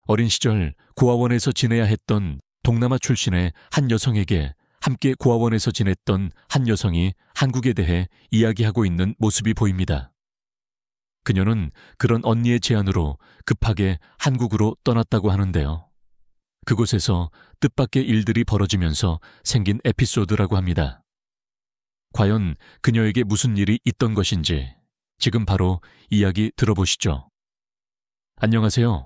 어린 시절 고아원에서 지내야 했던 동남아 출신의 한 여성에게 함께 고아원에서 지냈던 한 여성이 한국에 대해 이야기하고 있는 모습이 보입니다. 그녀는 그런 언니의 제안으로 급하게 한국으로 떠났다고 하는데요. 그곳에서 뜻밖의 일들이 벌어지면서 생긴 에피소드라고 합니다. 과연 그녀에게 무슨 일이 있던 것인지 지금 바로 이야기 들어보시죠. 안녕하세요.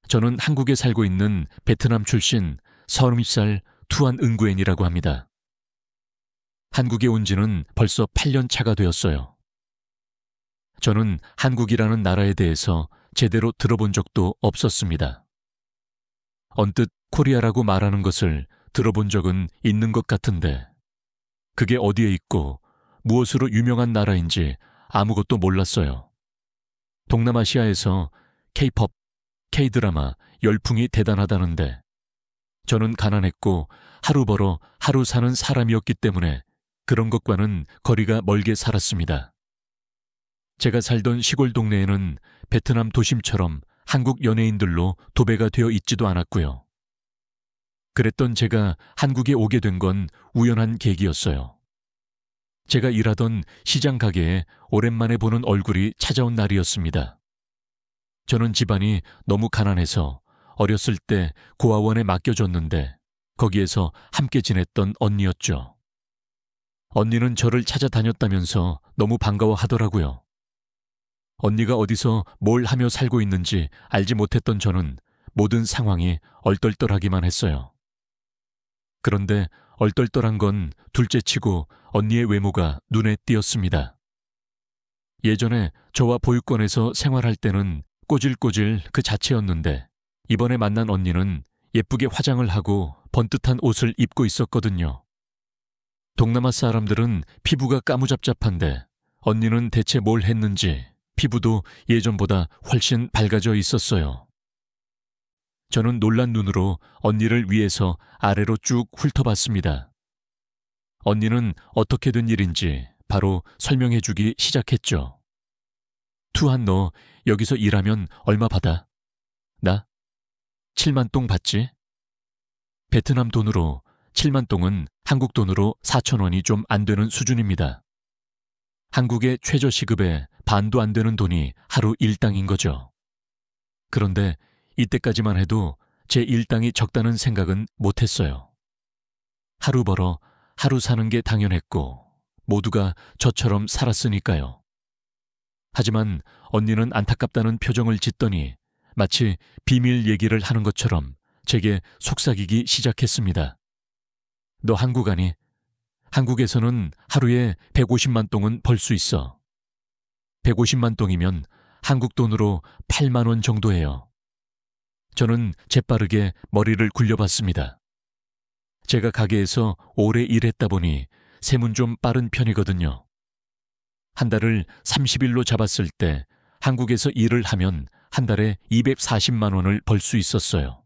저는 한국에 살고 있는 베트남 출신 30살 투안 응구엔이라고 합니다. 한국에 온 지는 벌써 8년 차가 되었어요. 저는 한국이라는 나라에 대해서 제대로 들어본 적도 없었습니다. 언뜻 코리아라고 말하는 것을 들어본 적은 있는 것 같은데 그게 어디에 있고 무엇으로 유명한 나라인지 아무것도 몰랐어요. 동남아시아에서 K-POP, K-드라마 열풍이 대단하다는데 저는 가난했고 하루 벌어 하루 사는 사람이었기 때문에 그런 것과는 거리가 멀게 살았습니다. 제가 살던 시골 동네에는 베트남 도심처럼 한국 연예인들로 도배가 되어 있지도 않았고요. 그랬던 제가 한국에 오게 된 건 우연한 계기였어요. 제가 일하던 시장 가게에 오랜만에 보는 얼굴이 찾아온 날이었습니다. 저는 집안이 너무 가난해서 어렸을 때 고아원에 맡겨줬는데 거기에서 함께 지냈던 언니였죠. 언니는 저를 찾아다녔다면서 너무 반가워하더라고요. 언니가 어디서 뭘 하며 살고 있는지 알지 못했던 저는 모든 상황이 얼떨떨하기만 했어요. 그런데 얼떨떨한 건 둘째치고 언니의 외모가 눈에 띄었습니다. 예전에 저와 보육원에서 생활할 때는 꼬질꼬질 그 자체였는데 이번에 만난 언니는 예쁘게 화장을 하고 번듯한 옷을 입고 있었거든요. 동남아 사람들은 피부가 까무잡잡한데 언니는 대체 뭘 했는지 피부도 예전보다 훨씬 밝아져 있었어요. 저는 놀란 눈으로 언니를 위에서 아래로 쭉 훑어봤습니다. 언니는 어떻게 된 일인지 바로 설명해주기 시작했죠. 투한 너 여기서 일하면 얼마 받아? 나? 7만 동 받지? 베트남 돈으로 7만 동은 한국 돈으로 4,000원이 좀 안 되는 수준입니다. 한국의 최저시급의 반도 안 되는 돈이 하루 일당인 거죠. 그런데 이때까지만 해도 제 일당이 적다는 생각은 못했어요. 하루 벌어 하루 사는 게 당연했고 모두가 저처럼 살았으니까요. 하지만 언니는 안타깝다는 표정을 짓더니 마치 비밀 얘기를 하는 것처럼 제게 속삭이기 시작했습니다. 너 한국 아니? 한국에서는 하루에 150만 동은 벌 수 있어. 150만 동이면 한국 돈으로 8만 원 정도예요. 저는 재빠르게 머리를 굴려봤습니다. 제가 가게에서 오래 일했다 보니 셈은 좀 빠른 편이거든요. 한 달을 30일로 잡았을 때 한국에서 일을 하면 한 달에 240만 원을 벌 수 있었어요.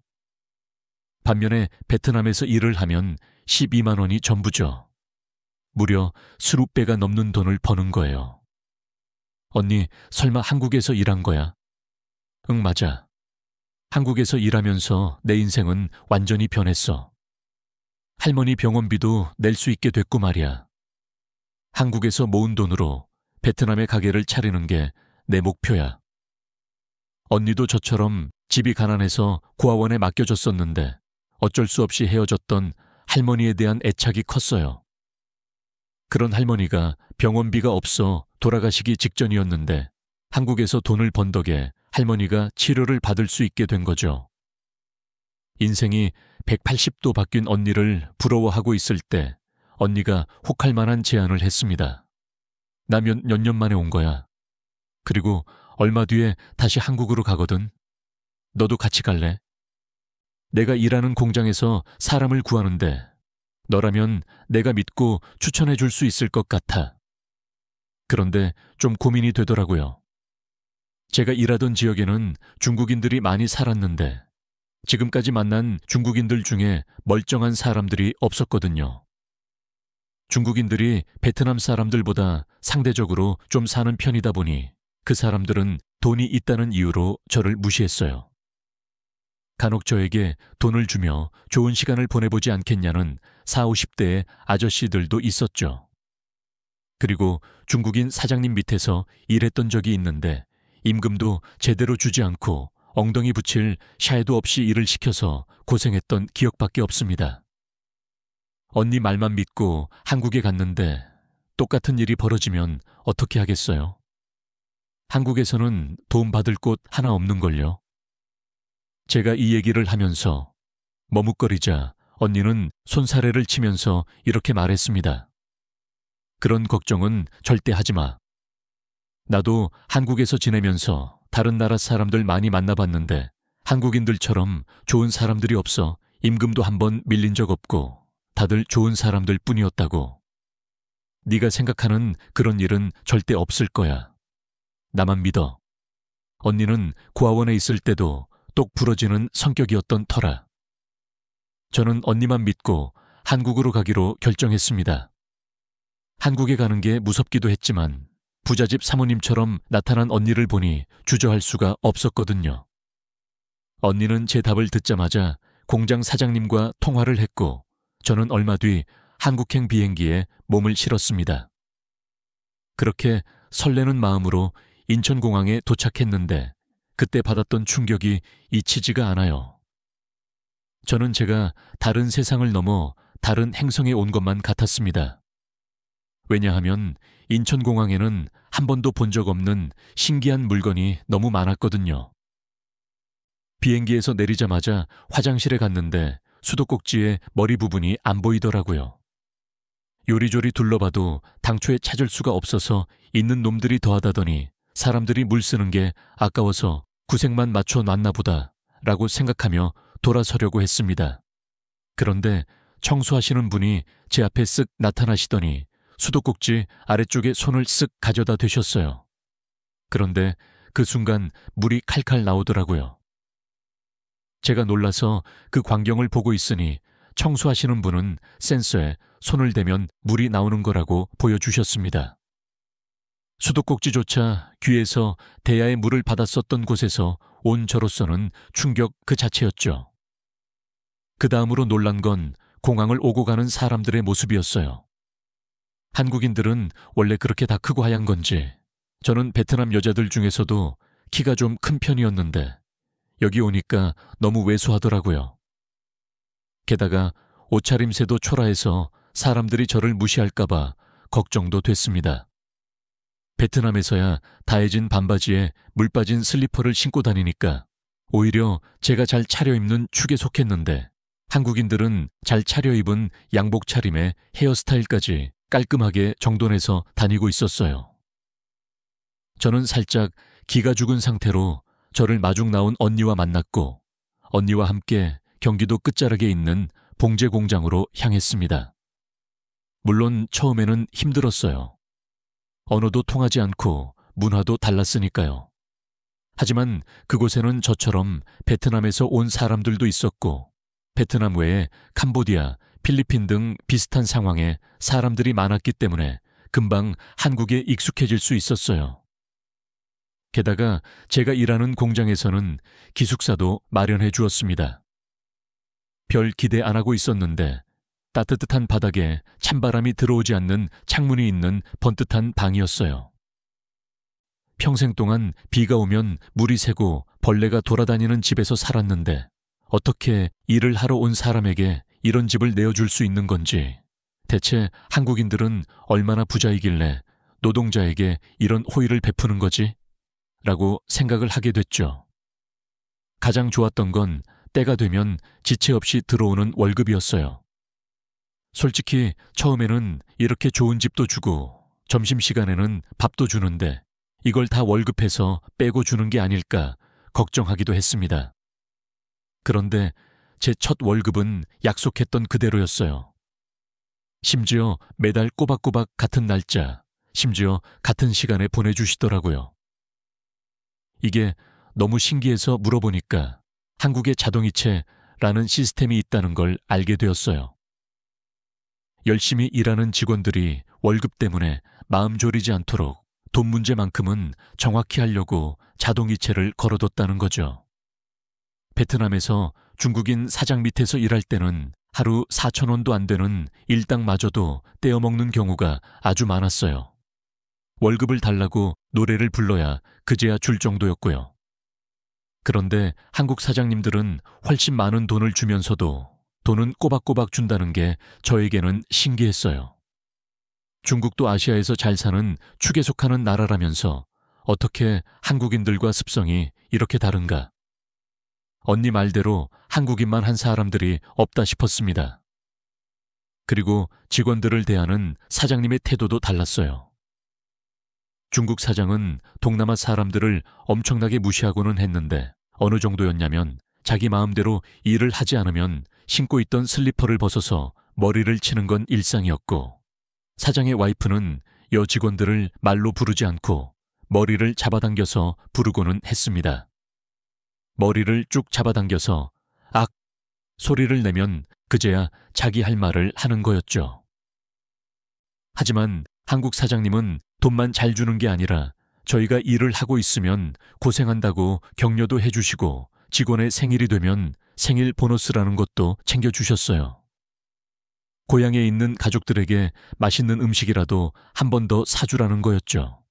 반면에 베트남에서 일을 하면 12만 원이 전부죠. 무려 수십 배가 넘는 돈을 버는 거예요. 언니, 설마 한국에서 일한 거야? 응, 맞아. 한국에서 일하면서 내 인생은 완전히 변했어. 할머니 병원비도 낼 수 있게 됐고 말이야. 한국에서 모은 돈으로 베트남의 가게를 차리는 게 내 목표야. 언니도 저처럼 집이 가난해서 고아원에 맡겨줬었는데 어쩔 수 없이 헤어졌던 할머니에 대한 애착이 컸어요. 그런 할머니가 병원비가 없어 돌아가시기 직전이었는데 한국에서 돈을 번 덕에 할머니가 치료를 받을 수 있게 된 거죠. 인생이 180도 바뀐 언니를 부러워하고 있을 때 언니가 혹할 만한 제안을 했습니다. 나 몇 년 만에 온 거야. 그리고 얼마 뒤에 다시 한국으로 가거든. 너도 같이 갈래? 내가 일하는 공장에서 사람을 구하는데 너라면 내가 믿고 추천해 줄 수 있을 것 같아. 그런데 좀 고민이 되더라고요. 제가 일하던 지역에는 중국인들이 많이 살았는데 지금까지 만난 중국인들 중에 멀쩡한 사람들이 없었거든요. 중국인들이 베트남 사람들보다 상대적으로 좀 사는 편이다 보니 그 사람들은 돈이 있다는 이유로 저를 무시했어요. 간혹 저에게 돈을 주며 좋은 시간을 보내보지 않겠냐는 40, 50대의 아저씨들도 있었죠. 그리고 중국인 사장님 밑에서 일했던 적이 있는데 임금도 제대로 주지 않고 엉덩이 붙일 샤에도 없이 일을 시켜서 고생했던 기억밖에 없습니다. 언니 말만 믿고 한국에 갔는데 똑같은 일이 벌어지면 어떻게 하겠어요? 한국에서는 도움 받을 곳 하나 없는걸요. 제가 이 얘기를 하면서 머뭇거리자 언니는 손사래를 치면서 이렇게 말했습니다. 그런 걱정은 절대 하지 마. 나도 한국에서 지내면서 다른 나라 사람들 많이 만나봤는데 한국인들처럼 좋은 사람들이 없어 임금도 한번 밀린 적 없고 다들 좋은 사람들 뿐이었다고. 네가 생각하는 그런 일은 절대 없을 거야. 나만 믿어. 언니는 고아원에 있을 때도 똑 부러지는 성격이었던 터라. 저는 언니만 믿고 한국으로 가기로 결정했습니다. 한국에 가는 게 무섭기도 했지만 부잣집 사모님처럼 나타난 언니를 보니 주저할 수가 없었거든요. 언니는 제 답을 듣자마자 공장 사장님과 통화를 했고 저는 얼마 뒤 한국행 비행기에 몸을 실었습니다. 그렇게 설레는 마음으로 인천공항에 도착했는데 그때 받았던 충격이 잊히지가 않아요. 저는 제가 다른 세상을 넘어 다른 행성에 온 것만 같았습니다. 왜냐하면 인천공항에는 한 번도 본 적 없는 신기한 물건이 너무 많았거든요. 비행기에서 내리자마자 화장실에 갔는데 수도꼭지에 머리 부분이 안 보이더라고요. 요리조리 둘러봐도 당초에 찾을 수가 없어서 있는 놈들이 더하다더니 사람들이 물 쓰는 게 아까워서 구색만 맞춰 놨나 보다 라고 생각하며 돌아서려고 했습니다. 그런데 청소하시는 분이 제 앞에 쓱 나타나시더니 수도꼭지 아래쪽에 손을 쓱 가져다 대셨어요. 그런데 그 순간 물이 칼칼 나오더라고요. 제가 놀라서 그 광경을 보고 있으니 청소하시는 분은 센서에 손을 대면 물이 나오는 거라고 보여주셨습니다. 수도꼭지조차 귀에서 대야의 물을 받았었던 곳에서 온 저로서는 충격 그 자체였죠. 그 다음으로 놀란 건 공항을 오고 가는 사람들의 모습이었어요. 한국인들은 원래 그렇게 다 크고 하얀 건지 저는 베트남 여자들 중에서도 키가 좀 큰 편이었는데 여기 오니까 너무 왜소하더라고요. 게다가 옷차림새도 초라해서 사람들이 저를 무시할까봐 걱정도 됐습니다. 베트남에서야 다해진 반바지에 물 빠진 슬리퍼를 신고 다니니까 오히려 제가 잘 차려입는 축에 속했는데 한국인들은 잘 차려입은 양복 차림에 헤어스타일까지 깔끔하게 정돈해서 다니고 있었어요. 저는 살짝 기가 죽은 상태로 저를 마중 나온 언니와 만났고 언니와 함께 경기도 끝자락에 있는 봉제 공장으로 향했습니다. 물론 처음에는 힘들었어요. 언어도 통하지 않고 문화도 달랐으니까요. 하지만 그곳에는 저처럼 베트남에서 온 사람들도 있었고 베트남 외에 캄보디아, 필리핀 등 비슷한 상황에 사람들이 많았기 때문에 금방 한국에 익숙해질 수 있었어요. 게다가 제가 일하는 공장에서는 기숙사도 마련해 주었습니다. 별 기대 안 하고 있었는데 따뜻한 바닥에 찬바람이 들어오지 않는 창문이 있는 번듯한 방이었어요. 평생 동안 비가 오면 물이 새고 벌레가 돌아다니는 집에서 살았는데 어떻게 일을 하러 온 사람에게 이런 집을 내어줄 수 있는 건지, 대체 한국인들은 얼마나 부자이길래 노동자에게 이런 호의를 베푸는 거지? 라고 생각을 하게 됐죠. 가장 좋았던 건 때가 되면 지체 없이 들어오는 월급이었어요. 솔직히 처음에는 이렇게 좋은 집도 주고 점심시간에는 밥도 주는데 이걸 다 월급해서 빼고 주는 게 아닐까 걱정하기도 했습니다. 그런데 제 첫 월급은 약속했던 그대로였어요. 심지어 매달 꼬박꼬박 같은 날짜, 심지어 같은 시간에 보내주시더라고요. 이게 너무 신기해서 물어보니까 한국의 자동이체라는 시스템이 있다는 걸 알게 되었어요. 열심히 일하는 직원들이 월급 때문에 마음 졸이지 않도록 돈 문제만큼은 정확히 하려고 자동이체를 걸어뒀다는 거죠. 베트남에서 중국인 사장 밑에서 일할 때는 하루 4,000원도 안 되는 일당마저도 떼어먹는 경우가 아주 많았어요. 월급을 달라고 노래를 불러야 그제야 줄 정도였고요. 그런데 한국 사장님들은 훨씬 많은 돈을 주면서도 돈은 꼬박꼬박 준다는 게 저에게는 신기했어요. 중국도 아시아에서 잘 사는 축에 속하는 나라라면서 어떻게 한국인들과 습성이 이렇게 다른가? 언니 말대로 한국인만 한 사람들이 없다 싶었습니다. 그리고 직원들을 대하는 사장님의 태도도 달랐어요. 중국 사장은 동남아 사람들을 엄청나게 무시하고는 했는데 어느 정도였냐면 자기 마음대로 일을 하지 않으면 신고 있던 슬리퍼를 벗어서 머리를 치는 건 일상이었고, 사장의 와이프는 여직원들을 말로 부르지 않고 머리를 잡아당겨서 부르고는 했습니다. 머리를 쭉 잡아당겨서 악 소리를 내면 그제야 자기 할 말을 하는 거였죠. 하지만 한국 사장님은 돈만 잘 주는 게 아니라 저희가 일을 하고 있으면 고생한다고 격려도 해주시고 직원의 생일이 되면 생일 보너스라는 것도 챙겨주셨어요. 고향에 있는 가족들에게 맛있는 음식이라도 한 번 더 사주라는 거였죠.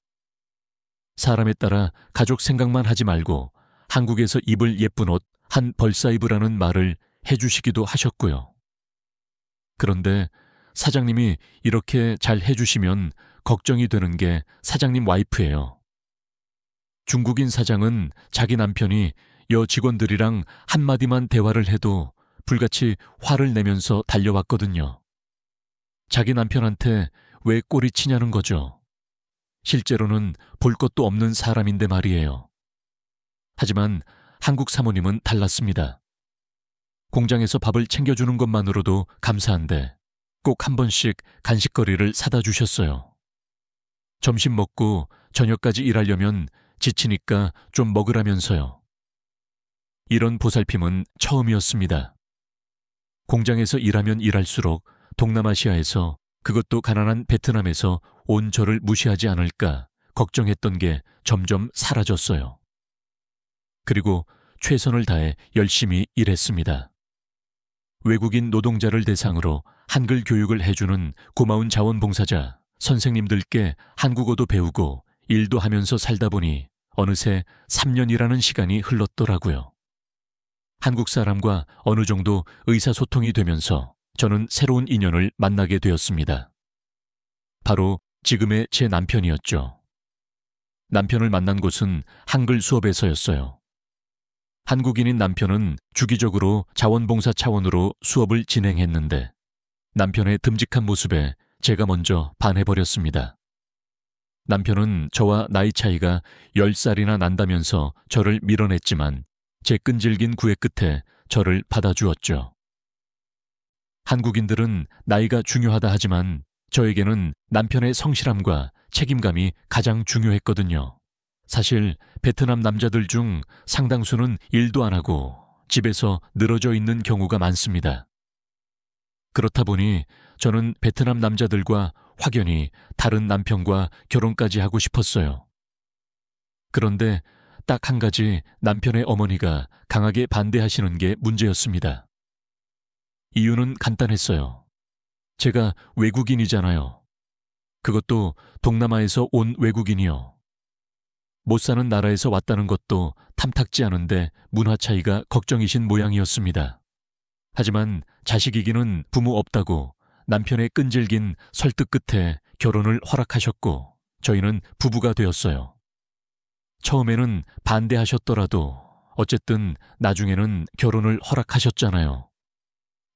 사람에 따라 가족 생각만 하지 말고 한국에서 입을 예쁜 옷 한 벌 사입으라는 말을 해주시기도 하셨고요. 그런데 사장님이 이렇게 잘 해주시면 걱정이 되는 게 사장님 와이프예요. 중국인 사장은 자기 남편이 여 직원들이랑 한마디만 대화를 해도 불같이 화를 내면서 달려왔거든요. 자기 남편한테 왜 꼬리치냐는 거죠. 실제로는 볼 것도 없는 사람인데 말이에요. 하지만 한국 사모님은 달랐습니다. 공장에서 밥을 챙겨주는 것만으로도 감사한데 꼭 한 번씩 간식거리를 사다 주셨어요. 점심 먹고 저녁까지 일하려면 지치니까 좀 먹으라면서요. 이런 보살핌은 처음이었습니다. 공장에서 일하면 일할수록 동남아시아에서, 그것도 가난한 베트남에서 온 저를 무시하지 않을까 걱정했던 게 점점 사라졌어요. 그리고 최선을 다해 열심히 일했습니다. 외국인 노동자를 대상으로 한글 교육을 해주는 고마운 자원봉사자 선생님들께 한국어도 배우고 일도 하면서 살다 보니 어느새 3년이라는 시간이 흘렀더라고요. 한국 사람과 어느 정도 의사소통이 되면서 저는 새로운 인연을 만나게 되었습니다. 바로 지금의 제 남편이었죠. 남편을 만난 곳은 한글 수업에서였어요. 한국인인 남편은 주기적으로 자원봉사 차원으로 수업을 진행했는데 남편의 듬직한 모습에 제가 먼저 반해버렸습니다. 남편은 저와 나이 차이가 10살이나 난다면서 저를 밀어냈지만 제 끈질긴 구애 끝에 저를 받아주었죠. 한국인들은 나이가 중요하다 하지만 저에게는 남편의 성실함과 책임감이 가장 중요했거든요. 사실 베트남 남자들 중 상당수는 일도 안 하고 집에서 늘어져 있는 경우가 많습니다. 그렇다 보니 저는 베트남 남자들과 확연히 다른 남편과 결혼까지 하고 싶었어요. 그런데 딱 한 가지 남편의 어머니가 강하게 반대하시는 게 문제였습니다. 이유는 간단했어요. 제가 외국인이잖아요. 그것도 동남아에서 온 외국인이요. 못 사는 나라에서 왔다는 것도 탐탁지 않은데 문화 차이가 걱정이신 모양이었습니다. 하지만 자식이기는 부모 없다고 남편의 끈질긴 설득 끝에 결혼을 허락하셨고 저희는 부부가 되었어요. 처음에는 반대하셨더라도 어쨌든 나중에는 결혼을 허락하셨잖아요.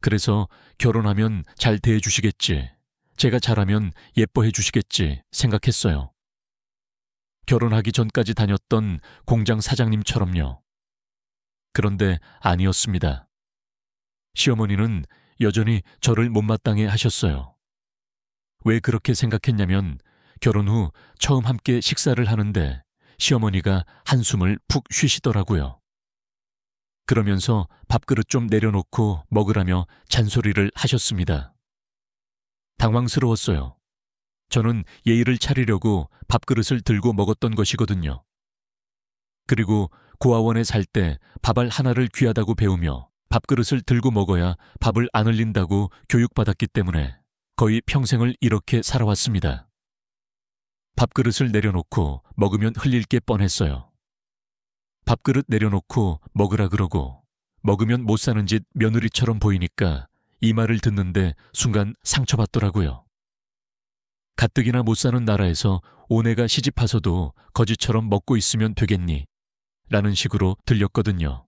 그래서 결혼하면 잘 대해주시겠지, 제가 잘하면 예뻐해 주시겠지 생각했어요. 결혼하기 전까지 다녔던 공장 사장님처럼요. 그런데 아니었습니다. 시어머니는 여전히 저를 못마땅해 하셨어요. 왜 그렇게 생각했냐면 결혼 후 처음 함께 식사를 하는데 시어머니가 한숨을 푹 쉬시더라고요. 그러면서 밥그릇 좀 내려놓고 먹으라며 잔소리를 하셨습니다. 당황스러웠어요. 저는 예의를 차리려고 밥그릇을 들고 먹었던 것이거든요. 그리고 고아원에 살 때 밥알 하나를 귀하다고 배우며 밥그릇을 들고 먹어야 밥을 안 흘린다고 교육받았기 때문에 거의 평생을 이렇게 살아왔습니다. 밥그릇을 내려놓고 먹으면 흘릴 게 뻔했어요. 밥그릇 내려놓고 먹으라 그러고 먹으면 못 사는 짓 며느리처럼 보이니까 이 말을 듣는데 순간 상처받더라고요. 가뜩이나 못 사는 나라에서 오네가 시집와서도 거지처럼 먹고 있으면 되겠니? 라는 식으로 들렸거든요.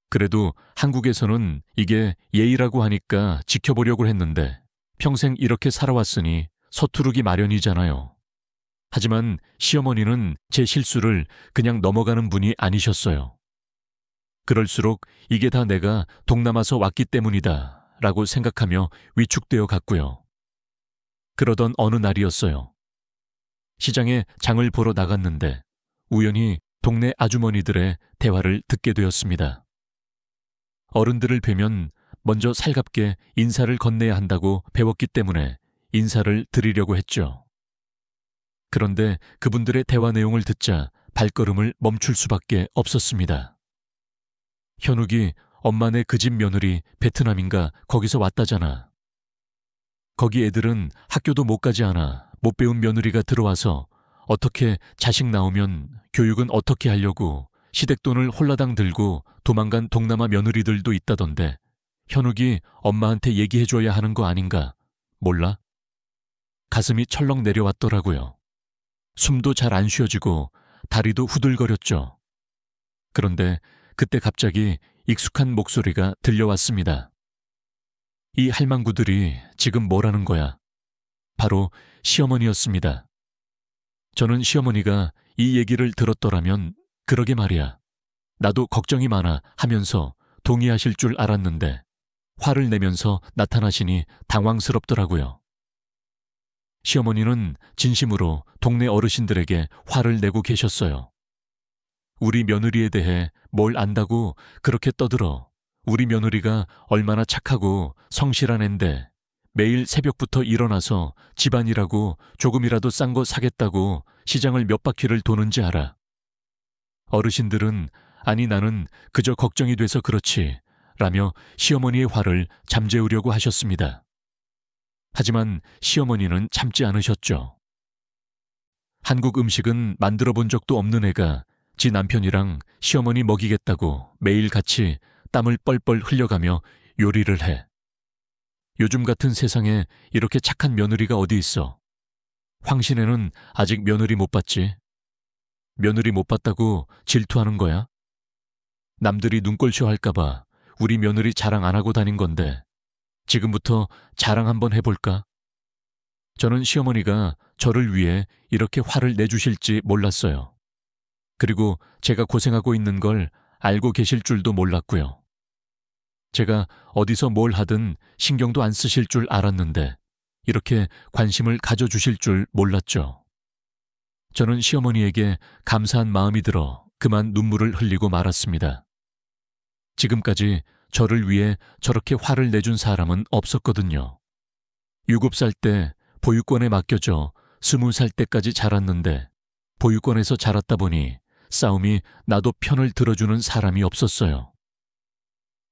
그래도 한국에서는 이게 예의라고 하니까 지켜보려고 했는데 평생 이렇게 살아왔으니 서투르기 마련이잖아요. 하지만 시어머니는 제 실수를 그냥 넘어가는 분이 아니셨어요. 그럴수록 이게 다 내가 동남아서 왔기 때문이다 라고 생각하며 위축되어 갔고요. 그러던 어느 날이었어요. 시장에 장을 보러 나갔는데 우연히 동네 아주머니들의 대화를 듣게 되었습니다. 어른들을 뵈면 먼저 살갑게 인사를 건네야 한다고 배웠기 때문에 인사를 드리려고 했죠. 그런데 그분들의 대화 내용을 듣자 발걸음을 멈출 수밖에 없었습니다. 현욱이 엄마네 그 집 며느리 베트남인가 거기서 왔다잖아. 거기 애들은 학교도 못 가지 않아 못 배운 며느리가 들어와서 어떻게 자식 나오면 교육은 어떻게 하려고 시댁돈을 홀라당 들고 도망간 동남아 며느리들도 있다던데 현욱이 엄마한테 얘기해줘야 하는 거 아닌가? 몰라? 가슴이 철렁 내려왔더라고요. 숨도 잘 안 쉬어지고 다리도 후들거렸죠. 그런데 그때 갑자기 익숙한 목소리가 들려왔습니다. 이 할망구들이 지금 뭐라는 거야? 바로 시어머니였습니다. 저는 시어머니가 이 얘기를 들었더라면 그러게 말이야. 나도 걱정이 많아 하면서 동의하실 줄 알았는데 화를 내면서 나타나시니 당황스럽더라고요. 시어머니는 진심으로 동네 어르신들에게 화를 내고 계셨어요. 우리 며느리에 대해 뭘 안다고 그렇게 떠들어. 우리 며느리가 얼마나 착하고 성실한 앤데 매일 새벽부터 일어나서 집안이라고 조금이라도 싼 거 사겠다고 시장을 몇 바퀴를 도는지 알아. 어르신들은 아니 나는 그저 걱정이 돼서 그렇지 라며 시어머니의 화를 잠재우려고 하셨습니다. 하지만 시어머니는 참지 않으셨죠. 한국 음식은 만들어 본 적도 없는 애가 지 남편이랑 시어머니 먹이겠다고 매일 같이 땀을 뻘뻘 흘려가며 요리를 해. 요즘 같은 세상에 이렇게 착한 며느리가 어디 있어. 황신애는 아직 며느리 못 봤지. 며느리 못 봤다고 질투하는 거야? 남들이 눈꼴쇼 할까봐 우리 며느리 자랑 안 하고 다닌 건데 지금부터 자랑 한번 해볼까? 저는 시어머니가 저를 위해 이렇게 화를 내주실지 몰랐어요. 그리고 제가 고생하고 있는 걸 알고 계실 줄도 몰랐고요. 제가 어디서 뭘 하든 신경도 안 쓰실 줄 알았는데 이렇게 관심을 가져주실 줄 몰랐죠. 저는 시어머니에게 감사한 마음이 들어 그만 눈물을 흘리고 말았습니다. 지금까지 저를 위해 저렇게 화를 내준 사람은 없었거든요. 7살 때 보육원에 맡겨져 20살 때까지 자랐는데 보육원에서 자랐다 보니 싸움이 나도 편을 들어주는 사람이 없었어요.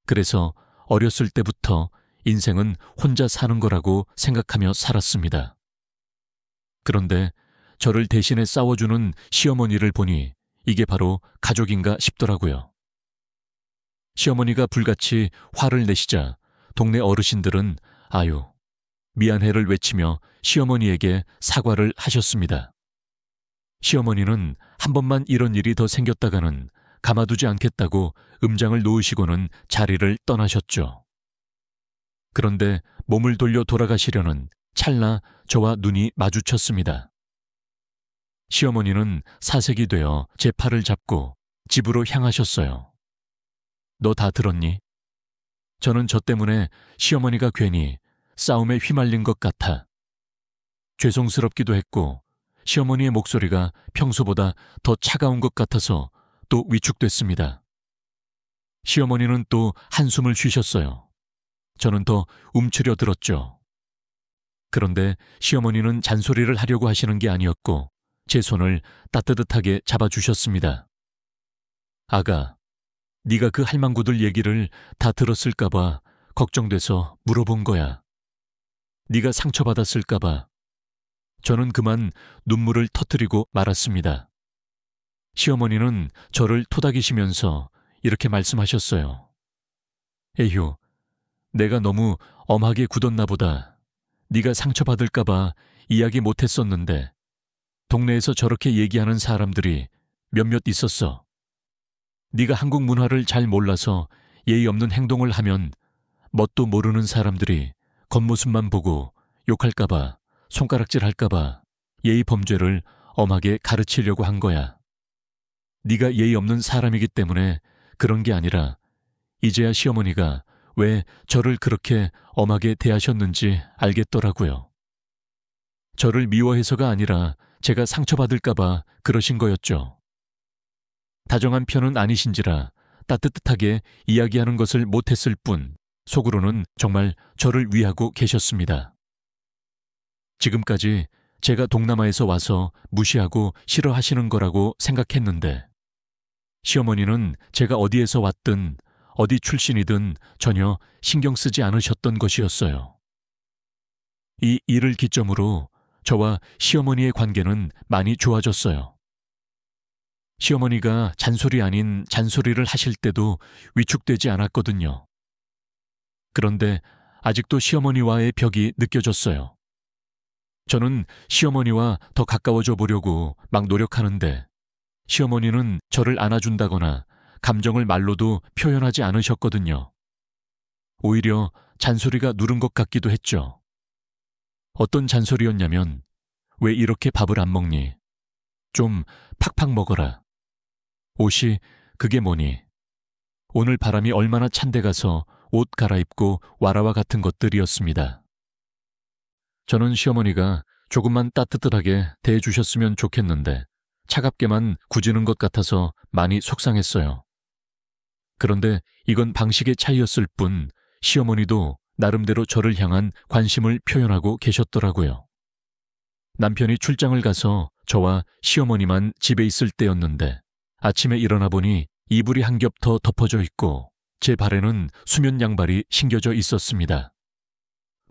그래서 어렸을 때부터 인생은 혼자 사는 거라고 생각하며 살았습니다. 그런데 저를 대신해 싸워주는 시어머니를 보니 이게 바로 가족인가 싶더라고요. 시어머니가 불같이 화를 내시자 동네 어르신들은 아유, 미안해를 외치며 시어머니에게 사과를 하셨습니다. 시어머니는 한 번만 이런 일이 더 생겼다가는 가마두지 않겠다고 음장을 놓으시고는 자리를 떠나셨죠. 그런데 몸을 돌려 돌아가시려는 찰나 저와 눈이 마주쳤습니다. 시어머니는 사색이 되어 제 팔을 잡고 집으로 향하셨어요. 너 다 들었니? 저는 저 때문에 시어머니가 괜히 싸움에 휘말린 것 같아 죄송스럽기도 했고 시어머니의 목소리가 평소보다 더 차가운 것 같아서 또 위축됐습니다. 시어머니는 또 한숨을 쉬셨어요. 저는 더 움츠려 들었죠. 그런데 시어머니는 잔소리를 하려고 하시는 게 아니었고 제 손을 따뜻하게 잡아주셨습니다. 아가, 네가 그 할망구들 얘기를 다 들었을까봐 걱정돼서 물어본 거야. 네가 상처받았을까봐. 저는 그만 눈물을 터뜨리고 말았습니다. 시어머니는 저를 토닥이시면서 이렇게 말씀하셨어요. 에휴, 내가 너무 엄하게 굳었나 보다. 네가 상처받을까봐 이야기 못했었는데 동네에서 저렇게 얘기하는 사람들이 몇몇 있었어. 네가 한국 문화를 잘 몰라서 예의 없는 행동을 하면 뭣도 모르는 사람들이 겉모습만 보고 욕할까봐, 손가락질할까봐 예의 범죄를 엄하게 가르치려고 한 거야. 네가 예의 없는 사람이기 때문에 그런 게 아니라 이제야 시어머니가 왜 저를 그렇게 엄하게 대하셨는지 알겠더라고요. 저를 미워해서가 아니라 제가 상처받을까봐 그러신 거였죠. 다정한 편은 아니신지라 따뜻하게 이야기하는 것을 못했을 뿐 속으로는 정말 저를 위하고 계셨습니다. 지금까지 제가 동남아에서 와서 무시하고 싫어하시는 거라고 생각했는데 시어머니는 제가 어디에서 왔든 어디 출신이든 전혀 신경 쓰지 않으셨던 것이었어요. 이 일을 기점으로 저와 시어머니의 관계는 많이 좋아졌어요. 시어머니가 잔소리 아닌 잔소리를 하실 때도 위축되지 않았거든요. 그런데 아직도 시어머니와의 벽이 느껴졌어요. 저는 시어머니와 더 가까워져 보려고 막 노력하는데 시어머니는 저를 안아준다거나 감정을 말로도 표현하지 않으셨거든요. 오히려 잔소리가 누른 것 같기도 했죠. 어떤 잔소리였냐면 왜 이렇게 밥을 안 먹니? 좀 팍팍 먹어라. 옷이 그게 뭐니? 오늘 바람이 얼마나 찬데 가서 옷 갈아입고 와라와 같은 것들이었습니다. 저는 시어머니가 조금만 따뜻하게 대해주셨으면 좋겠는데 차갑게만 구지는 것 같아서 많이 속상했어요. 그런데 이건 방식의 차이였을 뿐 시어머니도 나름대로 저를 향한 관심을 표현하고 계셨더라고요. 남편이 출장을 가서 저와 시어머니만 집에 있을 때였는데 아침에 일어나 보니 이불이 한 겹 더 덮어져 있고 제 발에는 수면 양발이 신겨져 있었습니다.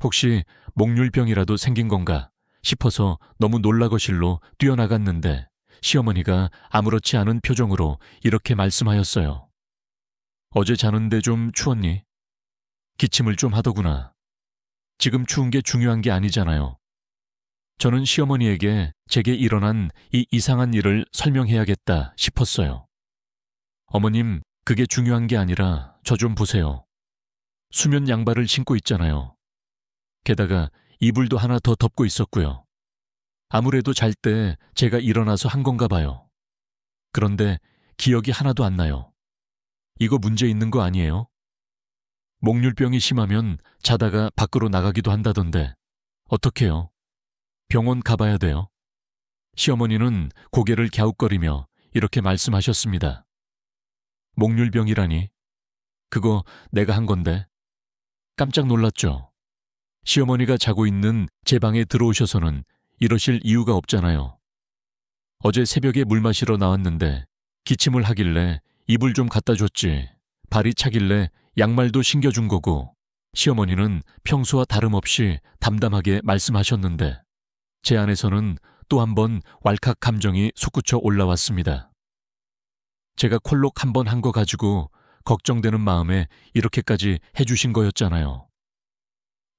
혹시 목률병이라도 생긴 건가 싶어서 너무 놀라거실로 뛰어나갔는데 시어머니가 아무렇지 않은 표정으로 이렇게 말씀하였어요. 어제 자는데 좀 추웠니? 기침을 좀 하더구나. 지금 추운 게 중요한 게 아니잖아요. 저는 시어머니에게 제게 일어난 이 이상한 일을 설명해야겠다 싶었어요. 어머님, 그게 중요한 게 아니라 저 좀 보세요. 수면 양발을 신고 있잖아요. 게다가 이불도 하나 더 덮고 있었고요. 아무래도 잘 때 제가 일어나서 한 건가 봐요. 그런데 기억이 하나도 안 나요. 이거 문제 있는 거 아니에요? 목률병이 심하면 자다가 밖으로 나가기도 한다던데 어떡해요? 병원 가봐야 돼요. 시어머니는 고개를 갸웃거리며 이렇게 말씀하셨습니다. 목률병이라니? 그거 내가 한 건데. 깜짝 놀랐죠. 시어머니가 자고 있는 제 방에 들어오셔서는 이러실 이유가 없잖아요. 어제 새벽에 물 마시러 나왔는데 기침을 하길래 이불 좀 갖다 줬지. 발이 차길래 양말도 신겨준 거고 시어머니는 평소와 다름없이 담담하게 말씀하셨는데 제 안에서는 또 한 번 왈칵 감정이 솟구쳐 올라왔습니다. 제가 콜록 한 번 한 거 가지고 걱정되는 마음에 이렇게까지 해주신 거였잖아요.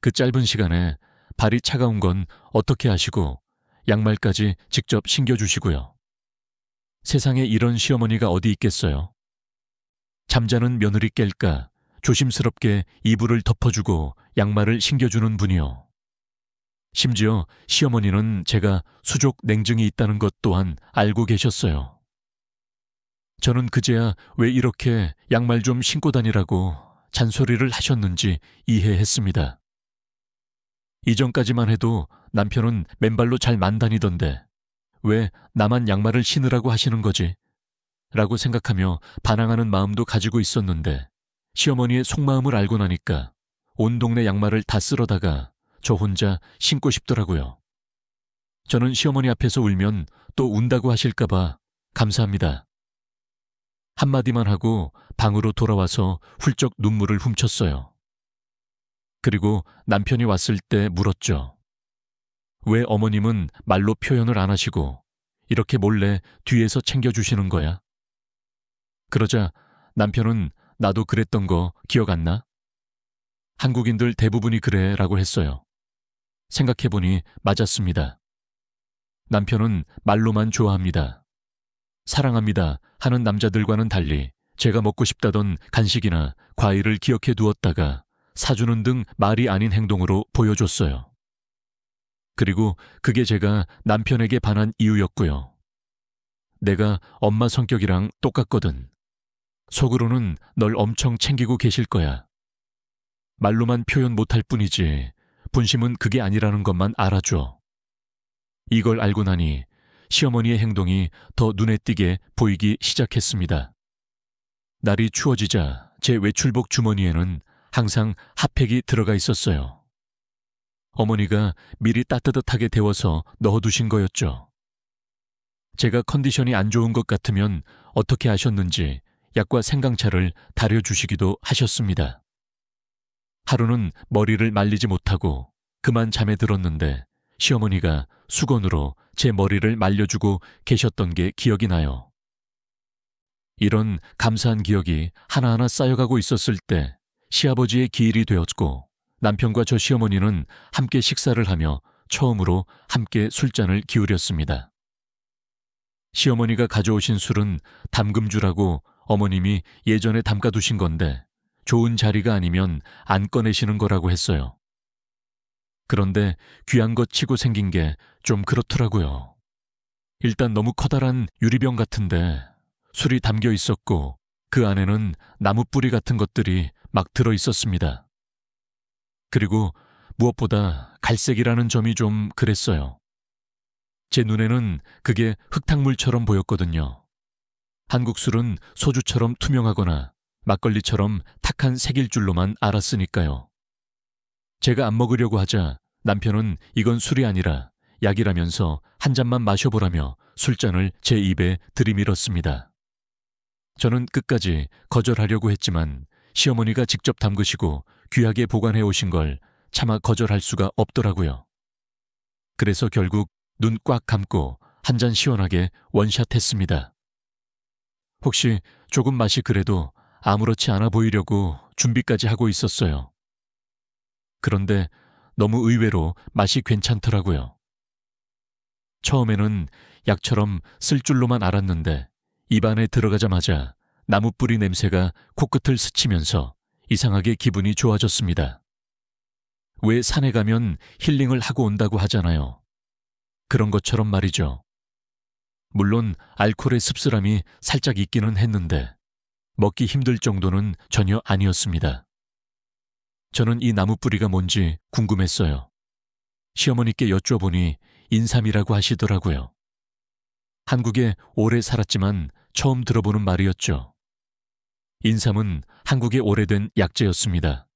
그 짧은 시간에 발이 차가운 건 어떻게 아시고 양말까지 직접 신겨주시고요. 세상에 이런 시어머니가 어디 있겠어요. 잠자는 며느리 깰까 조심스럽게 이불을 덮어주고 양말을 신겨주는 분이요. 심지어 시어머니는 제가 수족 냉증이 있다는 것 또한 알고 계셨어요. 저는 그제야 왜 이렇게 양말 좀 신고 다니라고 잔소리를 하셨는지 이해했습니다. 이전까지만 해도 남편은 맨발로 잘 만다니던데 왜 나만 양말을 신으라고 하시는 거지? 라고 생각하며 반항하는 마음도 가지고 있었는데 시어머니의 속마음을 알고 나니까 온 동네 양말을 다 쓸어다가 저 혼자 신고 싶더라고요. 저는 시어머니 앞에서 울면 또 운다고 하실까봐 감사합니다. 한마디만 하고 방으로 돌아와서 훌쩍 눈물을 훔쳤어요. 그리고 남편이 왔을 때 물었죠. 왜 어머님은 말로 표현을 안 하시고 이렇게 몰래 뒤에서 챙겨주시는 거야? 그러자 남편은 나도 그랬던 거 기억 안 나? 한국인들 대부분이 그래 라고 했어요. 생각해보니 맞았습니다. 남편은 말로만 좋아합니다. 사랑합니다 하는 남자들과는 달리 제가 먹고 싶다던 간식이나 과일을 기억해 두었다가 사주는 등 말이 아닌 행동으로 보여줬어요. 그리고 그게 제가 남편에게 반한 이유였고요. 내가 엄마 성격이랑 똑같거든. 속으로는 널 엄청 챙기고 계실 거야. 말로만 표현 못할 뿐이지 본심은 그게 아니라는 것만 알아줘. 이걸 알고 나니 시어머니의 행동이 더 눈에 띄게 보이기 시작했습니다. 날이 추워지자 제 외출복 주머니에는 항상 핫팩이 들어가 있었어요. 어머니가 미리 따뜻하게 데워서 넣어두신 거였죠. 제가 컨디션이 안 좋은 것 같으면 어떻게 하셨는지 약과 생강차를 다려주시기도 하셨습니다. 하루는 머리를 말리지 못하고 그만 잠에 들었는데 시어머니가 수건으로 제 머리를 말려주고 계셨던 게 기억이 나요. 이런 감사한 기억이 하나하나 쌓여가고 있었을 때 시아버지의 기일이 되었고 남편과 저 시어머니는 함께 식사를 하며 처음으로 함께 술잔을 기울였습니다. 시어머니가 가져오신 술은 담금주라고 어머님이 예전에 담가두신 건데 좋은 자리가 아니면 안 꺼내시는 거라고 했어요. 그런데 귀한 것 치고 생긴 게 좀 그렇더라고요. 일단 너무 커다란 유리병 같은데 술이 담겨 있었고 그 안에는 나무 뿌리 같은 것들이 막 들어 있었습니다. 그리고 무엇보다 갈색이라는 점이 좀 그랬어요. 제 눈에는 그게 흙탕물처럼 보였거든요. 한국 술은 소주처럼 투명하거나 막걸리처럼 탁한 색일 줄로만 알았으니까요. 제가 안 먹으려고 하자 남편은 이건 술이 아니라 약이라면서 한 잔만 마셔보라며 술잔을 제 입에 들이밀었습니다. 저는 끝까지 거절하려고 했지만 시어머니가 직접 담그시고 귀하게 보관해 오신 걸 차마 거절할 수가 없더라고요. 그래서 결국 눈 꽉 감고 한 잔 시원하게 원샷했습니다. 혹시 조금 맛이 그래도 아무렇지 않아 보이려고 준비까지 하고 있었어요. 그런데 너무 의외로 맛이 괜찮더라고요. 처음에는 약처럼 쓸 줄로만 알았는데 입안에 들어가자마자 나무 뿌리 냄새가 코끝을 스치면서 이상하게 기분이 좋아졌습니다. 왜 산에 가면 힐링을 하고 온다고 하잖아요. 그런 것처럼 말이죠. 물론 알코올의 씁쓸함이 살짝 있기는 했는데 먹기 힘들 정도는 전혀 아니었습니다. 저는 이 나무 뿌리가 뭔지 궁금했어요. 시어머니께 여쭤보니 인삼이라고 하시더라고요. 한국에 오래 살았지만 처음 들어보는 말이었죠. 인삼은 한국의 오래된 약재였습니다.